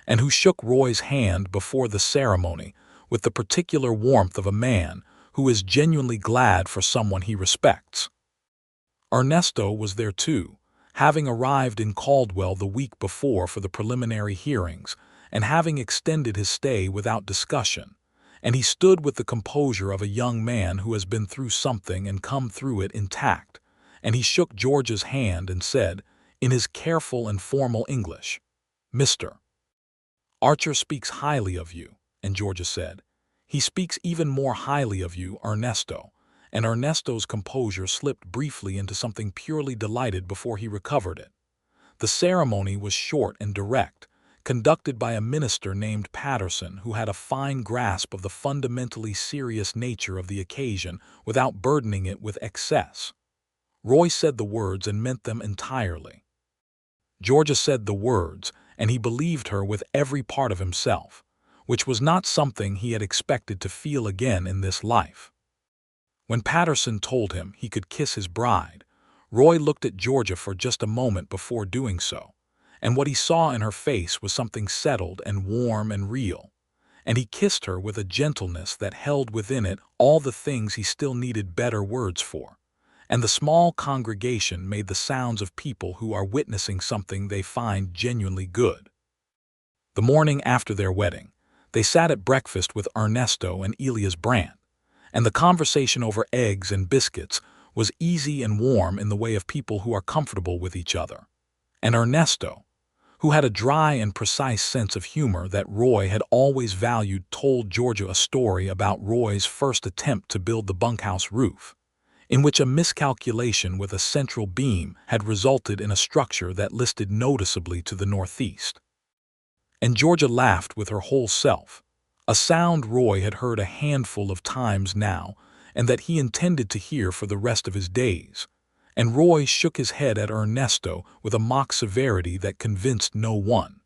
and who shook Roy's hand before the ceremony with the particular warmth of a man who is genuinely glad for someone he respects. Ernesto was there too, having arrived in Caldwell the week before for the preliminary hearings and having extended his stay without discussion, and he stood with the composure of a young man who has been through something and come through it intact, and he shook Georgia's hand and said, in his careful and formal English, "Mr. Archer speaks highly of you," and Georgia said, "He speaks even more highly of you, Ernesto," and Ernesto's composure slipped briefly into something purely delighted before he recovered it. The ceremony was short and direct, conducted by a minister named Patterson who had a fine grasp of the fundamentally serious nature of the occasion without burdening it with excess. Roy said the words and meant them entirely. Georgia said the words, and he believed her with every part of himself, which was not something he had expected to feel again in this life. When Patterson told him he could kiss his bride, Roy looked at Georgia for just a moment before doing so, and what he saw in her face was something settled and warm and real, and he kissed her with a gentleness that held within it all the things he still needed better words for, and the small congregation made the sounds of people who are witnessing something they find genuinely good. The morning after their wedding, they sat at breakfast with Ernesto and Elias Brandt, and the conversation over eggs and biscuits was easy and warm in the way of people who are comfortable with each other. And Ernesto, who had a dry and precise sense of humor that Roy had always valued, told Georgia a story about Roy's first attempt to build the bunkhouse roof, in which a miscalculation with a central beam had resulted in a structure that listed noticeably to the northeast. And Georgia laughed with her whole self, a sound Roy had heard a handful of times now and that he intended to hear for the rest of his days, and Roy shook his head at Ernesto with a mock severity that convinced no one.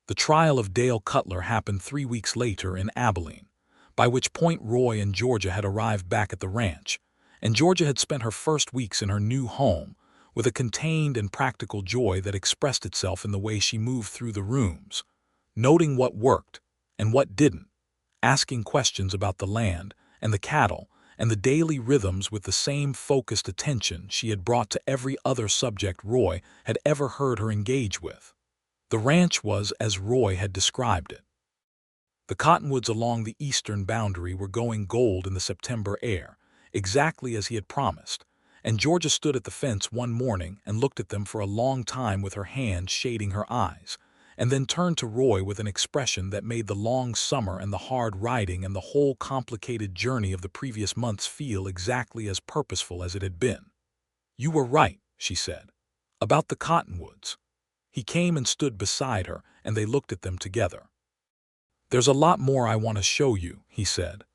The trial of Dale Cutler happened 3 weeks later in Abilene, by which point Roy and Georgia had arrived back at the ranch, and Georgia had spent her first weeks in her new home with a contained and practical joy that expressed itself in the way she moved through the rooms, noting what worked and what didn't, asking questions about the land and the cattle and the daily rhythms with the same focused attention she had brought to every other subject Roy had ever heard her engage with. The ranch was as Roy had described it. The cottonwoods along the eastern boundary were going gold in the September air, exactly as he had promised, and Georgia stood at the fence one morning and looked at them for a long time with her hand shading her eyes, and then turned to Roy with an expression that made the long summer and the hard riding and the whole complicated journey of the previous months feel exactly as purposeful as it had been. "You were right," she said, "about the cottonwoods." He came and stood beside her, and they looked at them together. "There's a lot more I want to show you," he said.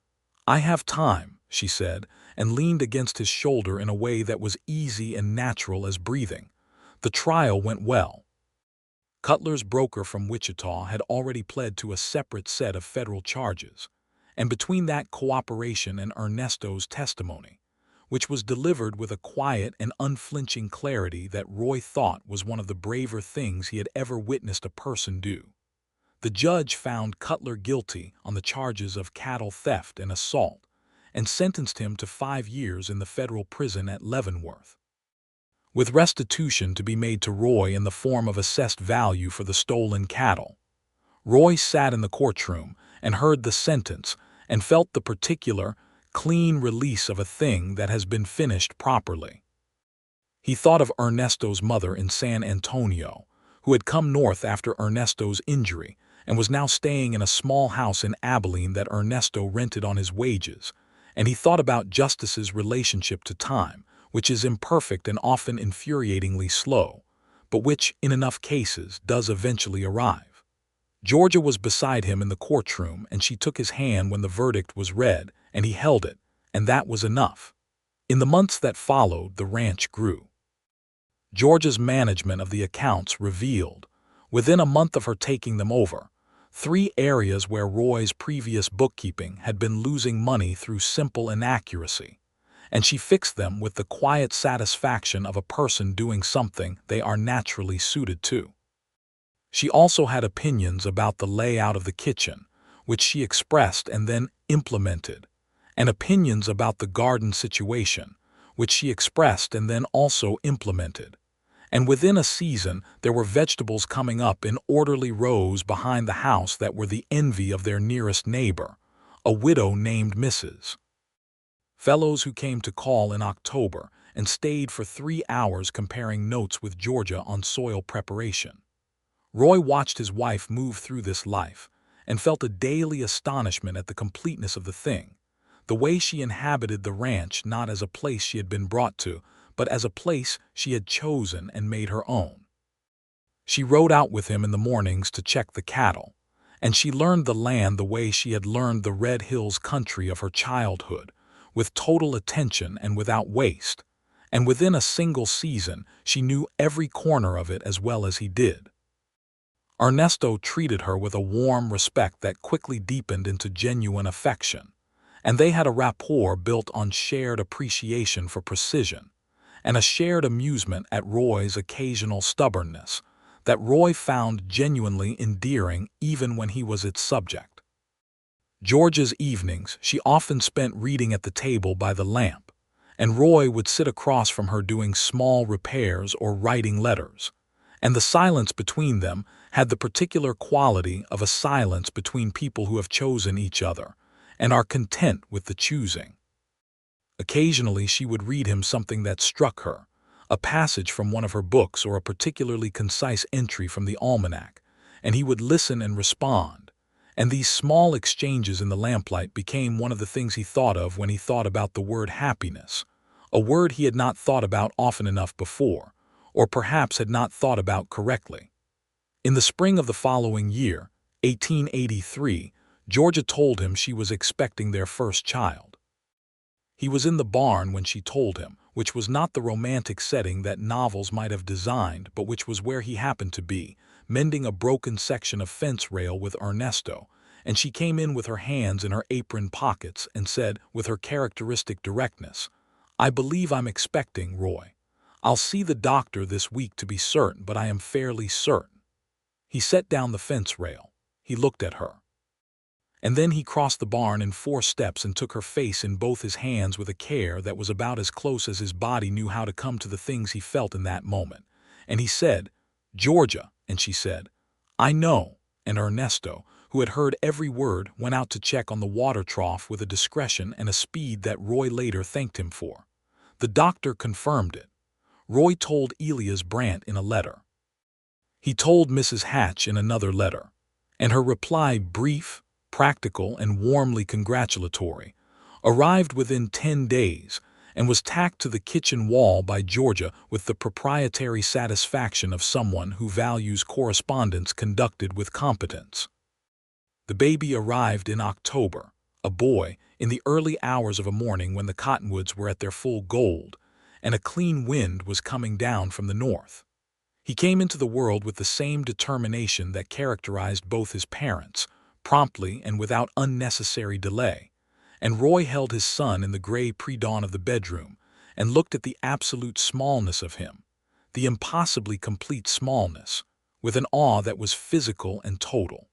"I have time," she said, and leaned against his shoulder in a way that was easy and natural as breathing. The trial went well. Cutler's broker from Wichita had already pled to a separate set of federal charges, and between that cooperation and Ernesto's testimony, which was delivered with a quiet and unflinching clarity that Roy thought was one of the braver things he had ever witnessed a person do, the judge found Cutler guilty on the charges of cattle theft and assault, and sentenced him to 5 years in the federal prison at Leavenworth, with restitution to be made to Roy in the form of assessed value for the stolen cattle. Roy sat in the courtroom and heard the sentence and felt the particular, clean release of a thing that has been finished properly. He thought of Ernesto's mother in San Antonio, who had come north after Ernesto's injury and was now staying in a small house in Abilene that Ernesto rented on his wages, and he thought about Justice's relationship to time, which is imperfect and often infuriatingly slow, but which, in enough cases, does eventually arrive. Georgia was beside him in the courtroom, and she took his hand when the verdict was read, and he held it, and that was enough. In the months that followed, the ranch grew. Georgia's management of the accounts revealed, within a month of her taking them over, 3 areas where Roy's previous bookkeeping had been losing money through simple inaccuracy, and she fixed them with the quiet satisfaction of a person doing something they are naturally suited to. She also had opinions about the layout of the kitchen, which she expressed and then implemented, and opinions about the garden situation, which she expressed and then also implemented. And within a season there were vegetables coming up in orderly rows behind the house that were the envy of their nearest neighbor, a widow named Mrs. Fellows, who came to call in October and stayed for 3 hours comparing notes with Georgia on soil preparation. Roy watched his wife move through this life and felt a daily astonishment at the completeness of the thing, the way she inhabited the ranch not as a place she had been brought to, but as a place she had chosen and made her own. She rode out with him in the mornings to check the cattle, and she learned the land the way she had learned the Red Hills country of her childhood, with total attention and without waste, and within a single season she knew every corner of it as well as he did. Ernesto treated her with a warm respect that quickly deepened into genuine affection, and they had a rapport built on shared appreciation for precision, and a shared amusement at Roy's occasional stubbornness that Roy found genuinely endearing even when he was its subject. Georgia's evenings she often spent reading at the table by the lamp, and Roy would sit across from her doing small repairs or writing letters, and the silence between them had the particular quality of a silence between people who have chosen each other and are content with the choosing. Occasionally she would read him something that struck her, a passage from one of her books or a particularly concise entry from the almanac, and he would listen and respond, and these small exchanges in the lamplight became one of the things he thought of when he thought about the word happiness, a word he had not thought about often enough before, or perhaps had not thought about correctly. In the spring of the following year, 1883, Georgia told him she was expecting their first child. He was in the barn when she told him, which was not the romantic setting that novels might have designed, but which was where he happened to be, mending a broken section of fence rail with Ernesto, and she came in with her hands in her apron pockets and said, with her characteristic directness, "I believe I'm expecting, Roy. I'll see the doctor this week to be certain, but I am fairly certain." He set down the fence rail. He looked at her. And then he crossed the barn in 4 steps and took her face in both his hands with a care that was about as close as his body knew how to come to the things he felt in that moment. And he said, "Georgia," and she said, "I know," and Ernesto, who had heard every word, went out to check on the water trough with a discretion and a speed that Roy later thanked him for. The doctor confirmed it. Roy told Elias Brandt in a letter. He told Mrs. Hatch in another letter, and her reply, brief, practical, and warmly congratulatory, arrived within 10 days and was tacked to the kitchen wall by Georgia with the proprietary satisfaction of someone who values correspondence conducted with competence. The baby arrived in October, a boy, in the early hours of a morning when the cottonwoods were at their full gold, and a clean wind was coming down from the north. He came into the world with the same determination that characterized both his parents, promptly and without unnecessary delay, and Roy held his son in the gray pre-dawn of the bedroom and looked at the absolute smallness of him, the impossibly complete smallness, with an awe that was physical and total.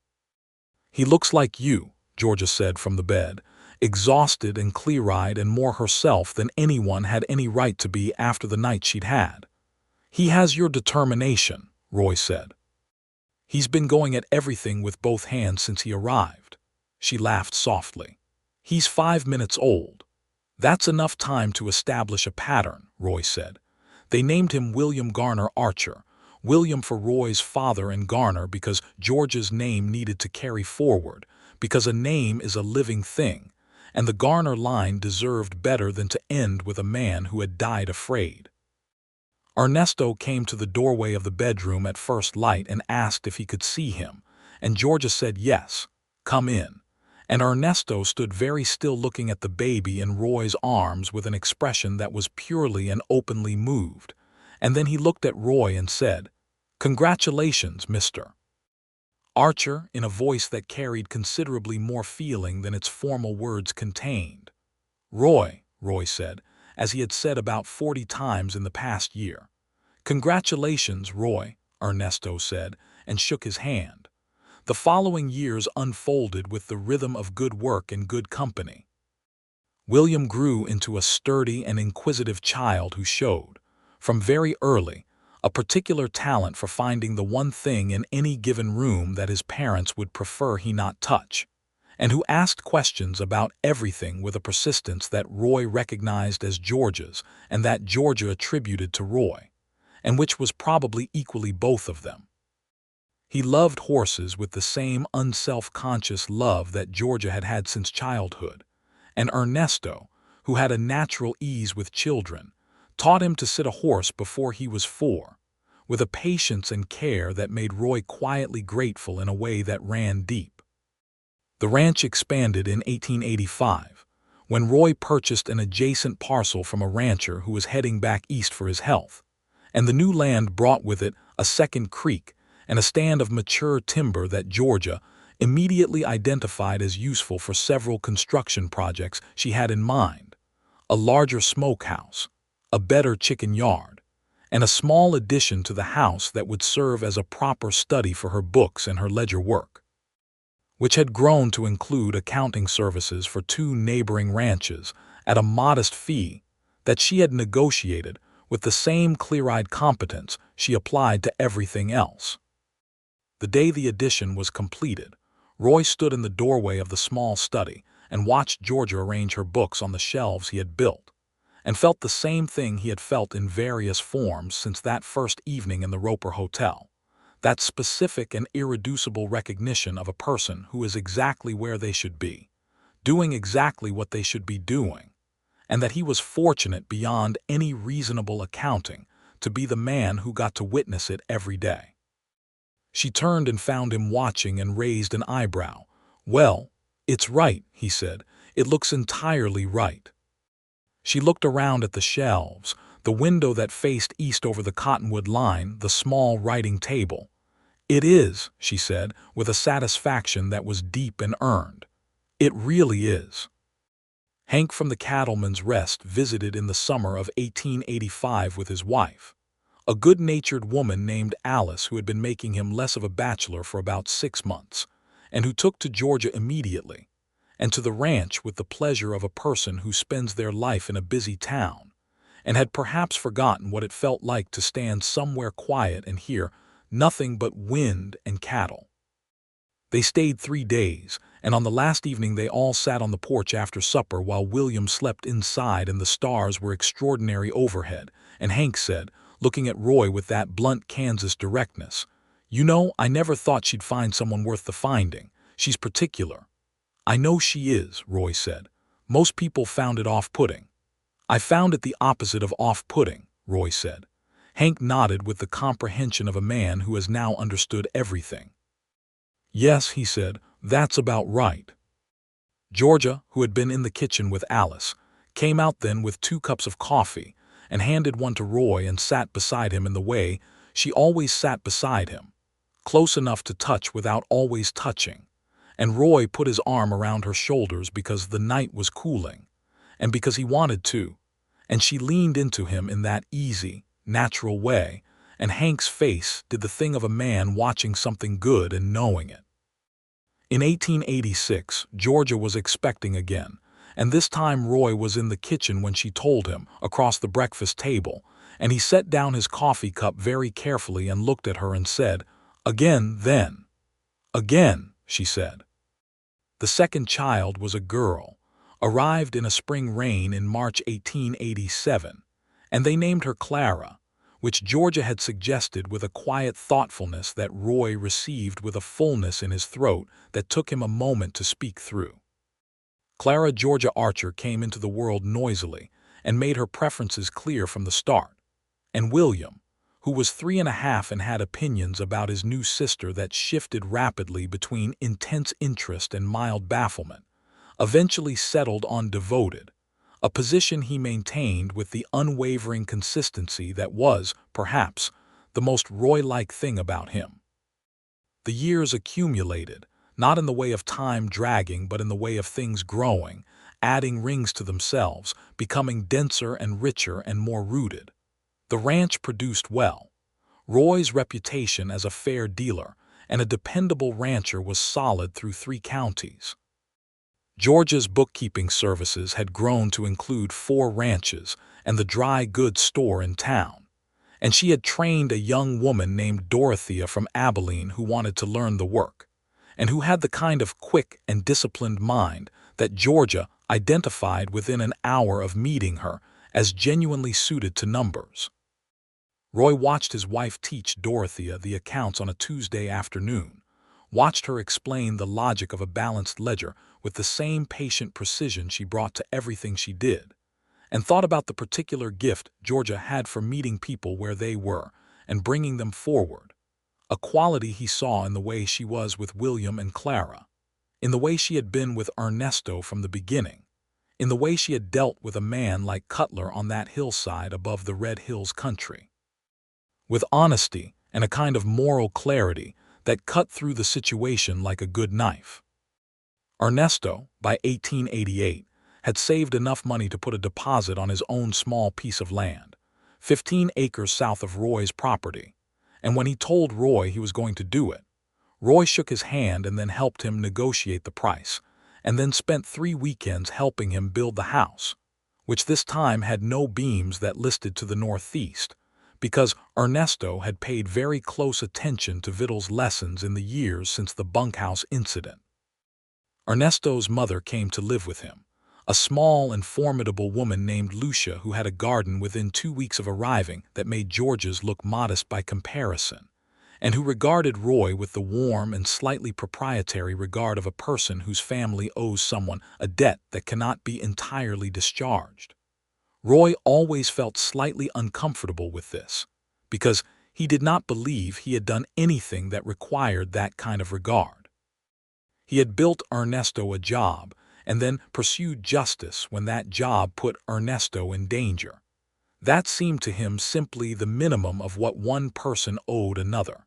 "He looks like you," Georgia said from the bed, exhausted and clear-eyed and more herself than anyone had any right to be after the night she'd had. "He has your determination," Roy said. "He's been going at everything with both hands since he arrived." She laughed softly. "He's 5 minutes old." "That's enough time to establish a pattern," Roy said. "They named him William Garner Archer, William for Roy's father, and Garner because Georgia's name needed to carry forward, because a name is a living thing, and the Garner line deserved better than to end with a man who had died afraid. Ernesto came to the doorway of the bedroom at first light and asked if he could see him, and Georgia said yes, come in. And Ernesto stood very still looking at the baby in Roy's arms with an expression that was purely and openly moved. And then he looked at Roy and said, "Congratulations, Mr. Archer," in a voice that carried considerably more feeling than its formal words contained. Roy said, as he had said about 40 times in the past year. "Congratulations, Roy," Ernesto said, and shook his hand. The following years unfolded with the rhythm of good work and good company. William grew into a sturdy and inquisitive child who showed, from very early, a particular talent for finding the one thing in any given room that his parents would prefer he not touch, and who asked questions about everything with a persistence that Roy recognized as Georgia's and that Georgia attributed to Roy, and which was probably equally both of them. He loved horses with the same unself-conscious love that Georgia had had since childhood, and Ernesto, who had a natural ease with children, taught him to sit a horse before he was 4, with a patience and care that made Roy quietly grateful in a way that ran deep. The ranch expanded in 1885, when Roy purchased an adjacent parcel from a rancher who was heading back east for his health, and the new land brought with it a second creek and a stand of mature timber that Georgia immediately identified as useful for several construction projects she had in mind: a larger smokehouse, a better chicken yard, and a small addition to the house that would serve as a proper study for her books and her ledger work, which had grown to include accounting services for 2 neighboring ranches at a modest fee that she had negotiated with the same clear-eyed competence she applied to everything else. The day the addition was completed, Roy stood in the doorway of the small study and watched Georgia arrange her books on the shelves he had built, and felt the same thing he had felt in various forms since that first evening in the Roper Hotel, that specific and irreducible recognition of a person who is exactly where they should be, doing exactly what they should be doing, and that he was fortunate beyond any reasonable accounting to be the man who got to witness it every day. She turned and found him watching and raised an eyebrow. "Well, it's right," he said. "It looks entirely right." She looked around at the shelves, the window that faced east over the cottonwood line, the small writing table. "It is," she said, with a satisfaction that was deep and earned. "It really is." Hank from the Cattleman's Rest visited in the summer of 1885 with his wife, a good-natured woman named Alice who had been making him less of a bachelor for about 6 months, and who took to Georgia immediately, and to the ranch with the pleasure of a person who spends their life in a busy town, and had perhaps forgotten what it felt like to stand somewhere quiet and hear nothing but wind and cattle. They stayed 3 days, and on the last evening they all sat on the porch after supper while William slept inside and the stars were extraordinary overhead, and Hank said, looking at Roy with that blunt Kansas directness, "You know, I never thought she'd find someone worth the finding. She's particular." "I know she is," Roy said. "Most people found it off-putting." "I found it the opposite of off-putting," Roy said. Hank nodded with the comprehension of a man who has now understood everything. "Yes," he said, "that's about right." Georgia, who had been in the kitchen with Alice, came out then with 2 cups of coffee, and handed one to Roy and sat beside him in the way she always sat beside him, close enough to touch without always touching, and Roy put his arm around her shoulders because the night was cooling, and because he wanted to, and she leaned into him in that easy, natural way, and Hank's face did the thing of a man watching something good and knowing it. In 1886, Georgia was expecting again, and this time Roy was in the kitchen when she told him, across the breakfast table, and he set down his coffee cup very carefully and looked at her and said, "Again, then." "Again," she said. The second child was a girl, arrived in a spring rain in March 1887, and they named her Clara, which Georgia had suggested with a quiet thoughtfulness that Roy received with a fullness in his throat that took him a moment to speak through. Clara Georgia Archer came into the world noisily and made her preferences clear from the start, and William, who was 3.5 and had opinions about his new sister that shifted rapidly between intense interest and mild bafflement, eventually settled on devoted, a position he maintained with the unwavering consistency that was, perhaps, the most Roy-like thing about him. The years accumulated, not in the way of time dragging but in the way of things growing, adding rings to themselves, becoming denser and richer and more rooted. The ranch produced well. Roy's reputation as a fair dealer and a dependable rancher was solid through 3 counties. Georgia's bookkeeping services had grown to include 4 ranches and the dry goods store in town, and she had trained a young woman named Dorothea from Abilene who wanted to learn the work, and who had the kind of quick and disciplined mind that Georgia identified within an hour of meeting her as genuinely suited to numbers. Roy watched his wife teach Dorothea the accounts on a Tuesday afternoon, watched her explain the logic of a balanced ledger with the same patient precision she brought to everything she did, and thought about the particular gift Georgia had for meeting people where they were and bringing them forward, a quality he saw in the way she was with William and Clara, in the way she had been with Ernesto from the beginning, in the way she had dealt with a man like Cutler on that hillside above the Red Hills country. With honesty and a kind of moral clarity that cut through the situation like a good knife. Ernesto, by 1888, had saved enough money to put a deposit on his own small piece of land, 15 acres south of Roy's property, and when he told Roy he was going to do it, Roy shook his hand and then helped him negotiate the price, and then spent 3 weekends helping him build the house, which this time had no beams that listed to the northeast, because Ernesto had paid very close attention to Vittle's lessons in the years since the bunkhouse incident. Ernesto's mother came to live with him, a small and formidable woman named Lucia who had a garden within 2 weeks of arriving that made George's look modest by comparison, and who regarded Roy with the warm and slightly proprietary regard of a person whose family owes someone a debt that cannot be entirely discharged. Roy always felt slightly uncomfortable with this, because he did not believe he had done anything that required that kind of regard. He had built Ernesto a job and then pursued justice when that job put Ernesto in danger. That seemed to him simply the minimum of what one person owed another.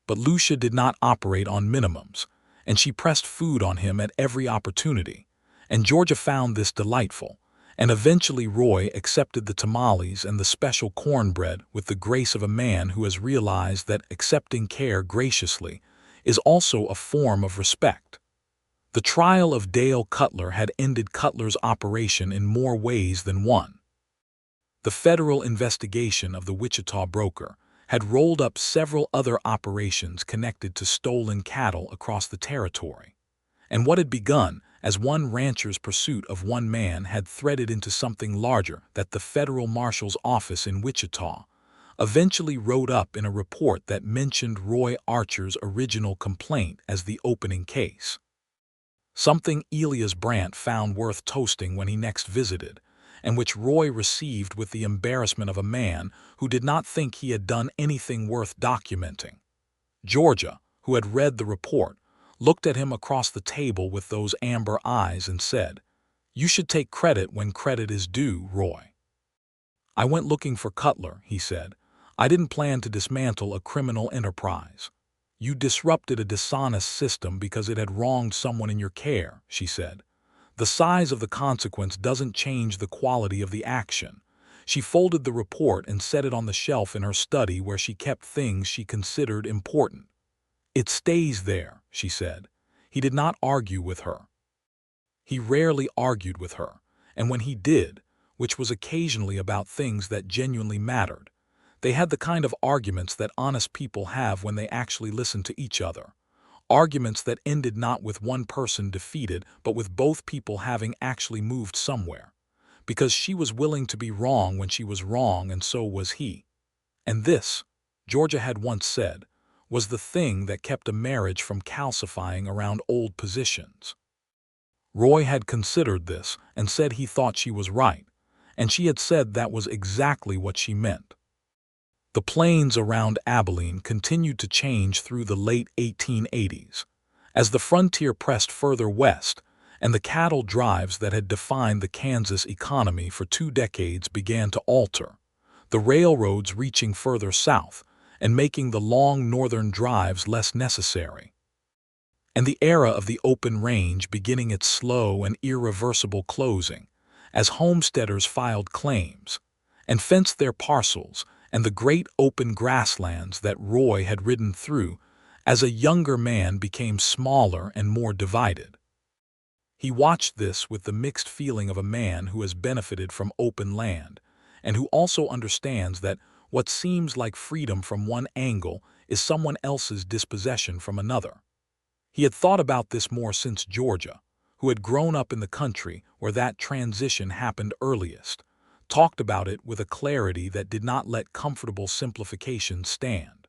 But Lucia did not operate on minimums, and she pressed food on him at every opportunity, and Georgia found this delightful, and eventually Roy accepted the tamales and the special cornbread with the grace of a man who has realized that accepting care graciously is also a form of respect. The trial of Dale Cutler had ended Cutler's operation in more ways than one. The federal investigation of the Wichita broker had rolled up several other operations connected to stolen cattle across the territory, and what had begun as one rancher's pursuit of one man had threaded into something larger that the federal marshal's office in Wichita eventually wrote up in a report that mentioned Roy Archer's original complaint as the opening case. Something Elias Brandt found worth toasting when he next visited, and which Roy received with the embarrassment of a man who did not think he had done anything worth documenting. Georgia, who had read the report, looked at him across the table with those amber eyes and said, "You should take credit when credit is due, Roy." "I went looking for Cutler," he said. "I didn't plan to dismantle a criminal enterprise." "You disrupted a dishonest system because it had wronged someone in your care," she said. "The size of the consequence doesn't change the quality of the action." She folded the report and set it on the shelf in her study where she kept things she considered important. "It stays there," she said. He did not argue with her. He rarely argued with her, and when he did, which was occasionally about things that genuinely mattered, they had the kind of arguments that honest people have when they actually listen to each other. Arguments that ended not with one person defeated, but with both people having actually moved somewhere. Because she was willing to be wrong when she was wrong, and so was he. And this, Georgia had once said, was the thing that kept a marriage from calcifying around old positions. Roy had considered this and said he thought she was right, and she had said that was exactly what she meant. The plains around Abilene continued to change through the late 1880s. As the frontier pressed further west, and the cattle drives that had defined the Kansas economy for 2 decades began to alter, the railroads reaching further south and making the long northern drives less necessary, and the era of the open range beginning its slow and irreversible closing, as homesteaders filed claims and fenced their parcels and the great open grasslands that Roy had ridden through as a younger man became smaller and more divided. He watched this with the mixed feeling of a man who has benefited from open land and who also understands that what seems like freedom from one angle is someone else's dispossession from another. He had thought about this more since Georgia, who had grown up in the country where that transition happened earliest, talked about it with a clarity that did not let comfortable simplification stand.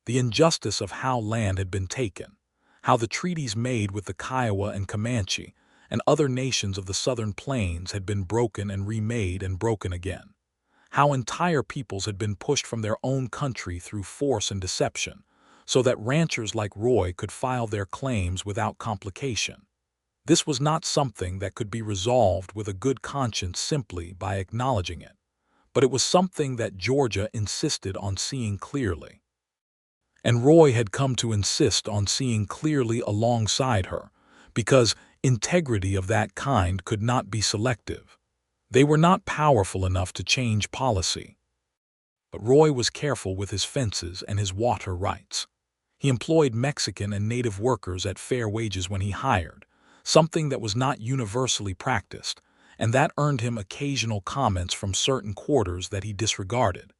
The injustice of how land had been taken, how the treaties made with the Kiowa and Comanche and other nations of the southern plains had been broken and remade and broken again, how entire peoples had been pushed from their own country through force and deception, so that ranchers like Roy could file their claims without complication. This was not something that could be resolved with a good conscience simply by acknowledging it, but it was something that Georgia insisted on seeing clearly. And Roy had come to insist on seeing clearly alongside her, because integrity of that kind could not be selective. They were not powerful enough to change policy. But Roy was careful with his fences and his water rights. He employed Mexican and native workers at fair wages when he hired, something that was not universally practiced, and that earned him occasional comments from certain quarters that he disregarded.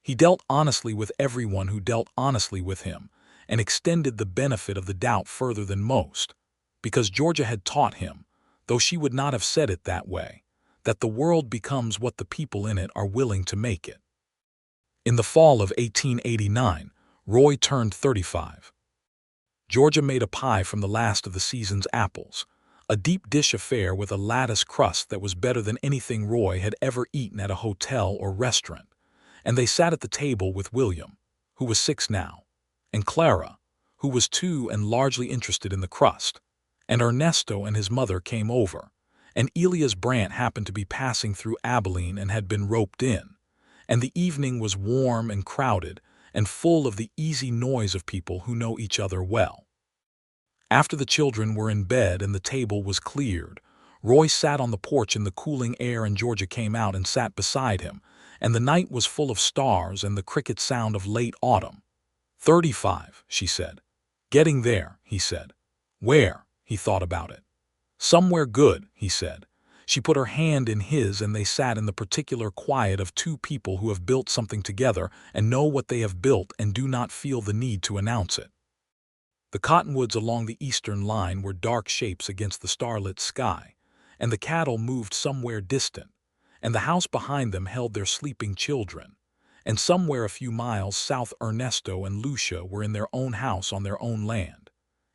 He dealt honestly with everyone who dealt honestly with him, and extended the benefit of the doubt further than most, because Georgia had taught him, though she would not have said it that way, that the world becomes what the people in it are willing to make it. In the fall of 1889, Roy turned 35. Georgia made a pie from the last of the season's apples, a deep dish affair with a lattice crust that was better than anything Roy had ever eaten at a hotel or restaurant, and they sat at the table with William, who was 6 now, and Clara, who was 2 and largely interested in the crust, and Ernesto and his mother came over, and Elias Brandt happened to be passing through Abilene and had been roped in, and the evening was warm and crowded and full of the easy noise of people who know each other well. After the children were in bed and the table was cleared, Roy sat on the porch in the cooling air and Georgia came out and sat beside him, and the night was full of stars and the cricket sound of late autumn. 35, she said. Getting there, he said. Where? He thought about it. Somewhere good, he said. She put her hand in his and they sat in the particular quiet of 2 people who have built something together and know what they have built and do not feel the need to announce it. The cottonwoods along the eastern line were dark shapes against the starlit sky, and the cattle moved somewhere distant, and the house behind them held their sleeping children, and somewhere a few miles south Ernesto and Lucia were in their own house on their own land,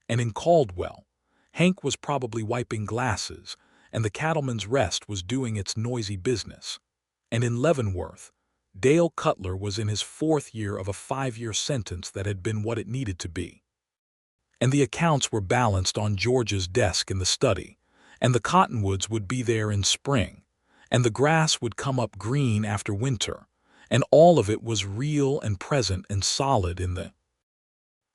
and in Caldwell, Hank was probably wiping glasses, and the Cattleman's Rest was doing its noisy business, and in Leavenworth, Dale Cutler was in his 4th year of a 5-year sentence that had been what it needed to be. And the accounts were balanced on George's desk in the study, and the cottonwoods would be there in spring, and the grass would come up green after winter, and all of it was real and present and solid in the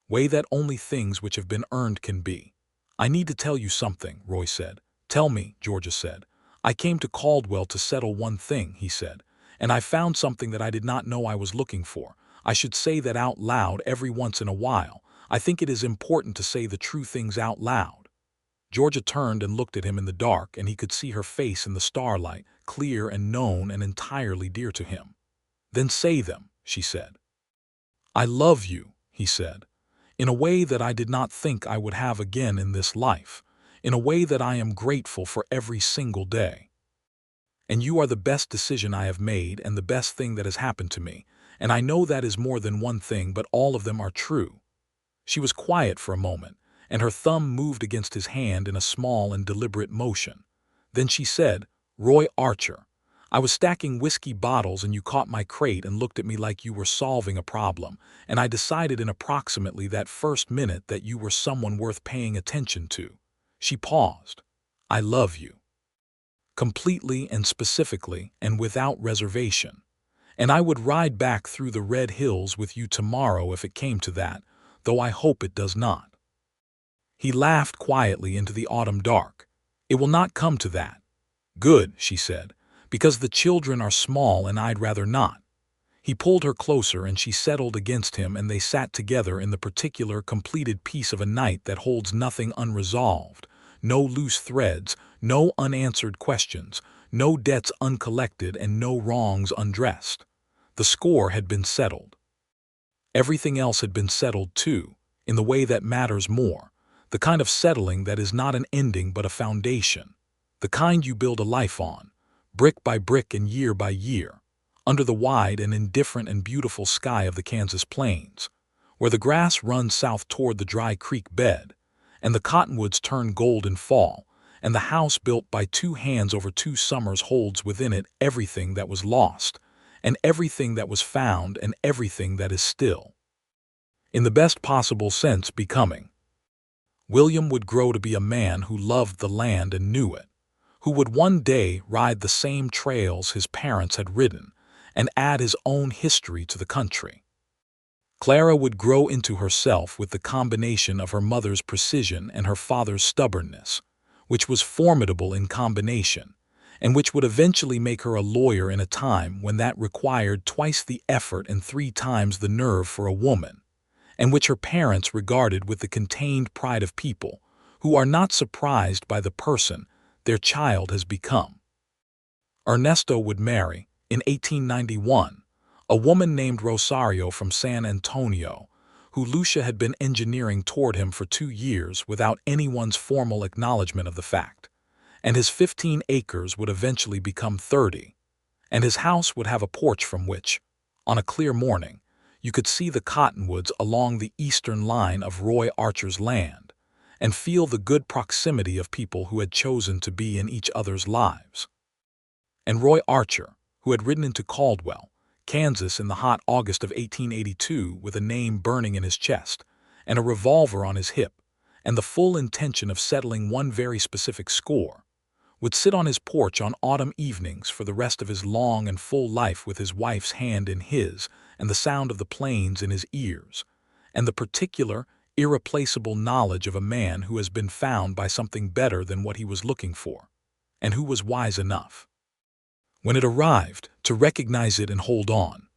way that only things which have been earned can be. I need to tell you something, Roy said. Tell me, Georgia said. I came to Caldwell to settle one thing, he said, and I found something that I did not know I was looking for. I should say that out loud every once in a while. I think it is important to say the true things out loud. Georgia turned and looked at him in the dark, and he could see her face in the starlight, clear and known and entirely dear to him. Then say them, she said. I love you, he said, in a way that I did not think I would have again in this life, in a way that I am grateful for every single day. And you are the best decision I have made and the best thing that has happened to me, and I know that is more than one thing, but all of them are true." She was quiet for a moment, and her thumb moved against his hand in a small and deliberate motion. Then she said, "Roy Archer, I was stacking whiskey bottles and you caught my crate and looked at me like you were solving a problem, and I decided in approximately that first minute that you were someone worth paying attention to." She paused. "I love you. Completely and specifically and without reservation. And I would ride back through the Red Hills with you tomorrow if it came to that, though I hope it does not." He laughed quietly into the autumn dark. "It will not come to that." "Good," she said, "because the children are small and I'd rather not." He pulled her closer and she settled against him, and they sat together in the particular completed piece of a night that holds nothing unresolved, no loose threads, no unanswered questions, no debts uncollected, and no wrongs undressed. The score had been settled. Everything else had been settled too, in the way that matters more, the kind of settling that is not an ending but a foundation, the kind you build a life on, brick by brick and year by year, under the wide and indifferent and beautiful sky of the Kansas plains, where the grass runs south toward the dry creek bed, and the cottonwoods turn gold in fall, and the house built by two hands over 2 summers holds within it everything that was lost, and everything that was found, and everything that is still, in the best possible sense, becoming. William would grow to be a man who loved the land and knew it, who would one day ride the same trails his parents had ridden, and add his own history to the country. Clara would grow into herself with the combination of her mother's precision and her father's stubbornness, which was formidable in combination, and which would eventually make her a lawyer in a time when that required twice the effort and 3 times the nerve for a woman, and which her parents regarded with the contained pride of people who are not surprised by the person their child has become. Ernesto would marry, in 1891, a woman named Rosario from San Antonio, who Lucia had been engineering toward him for 2 years without anyone's formal acknowledgement of the fact, and his 15 acres would eventually become 30, and his house would have a porch from which, on a clear morning, you could see the cottonwoods along the eastern line of Roy Archer's land, and feel the good proximity of people who had chosen to be in each other's lives. And Roy Archer, who had ridden into Caldwell, Kansas in the hot August of 1882 with a name burning in his chest, and a revolver on his hip, and the full intention of settling one very specific score, would sit on his porch on autumn evenings for the rest of his long and full life with his wife's hand in his and the sound of the plains in his ears, and the particular, irreplaceable knowledge of a man who has been found by something better than what he was looking for, and who was wise enough, when it arrived, to recognize it and hold on,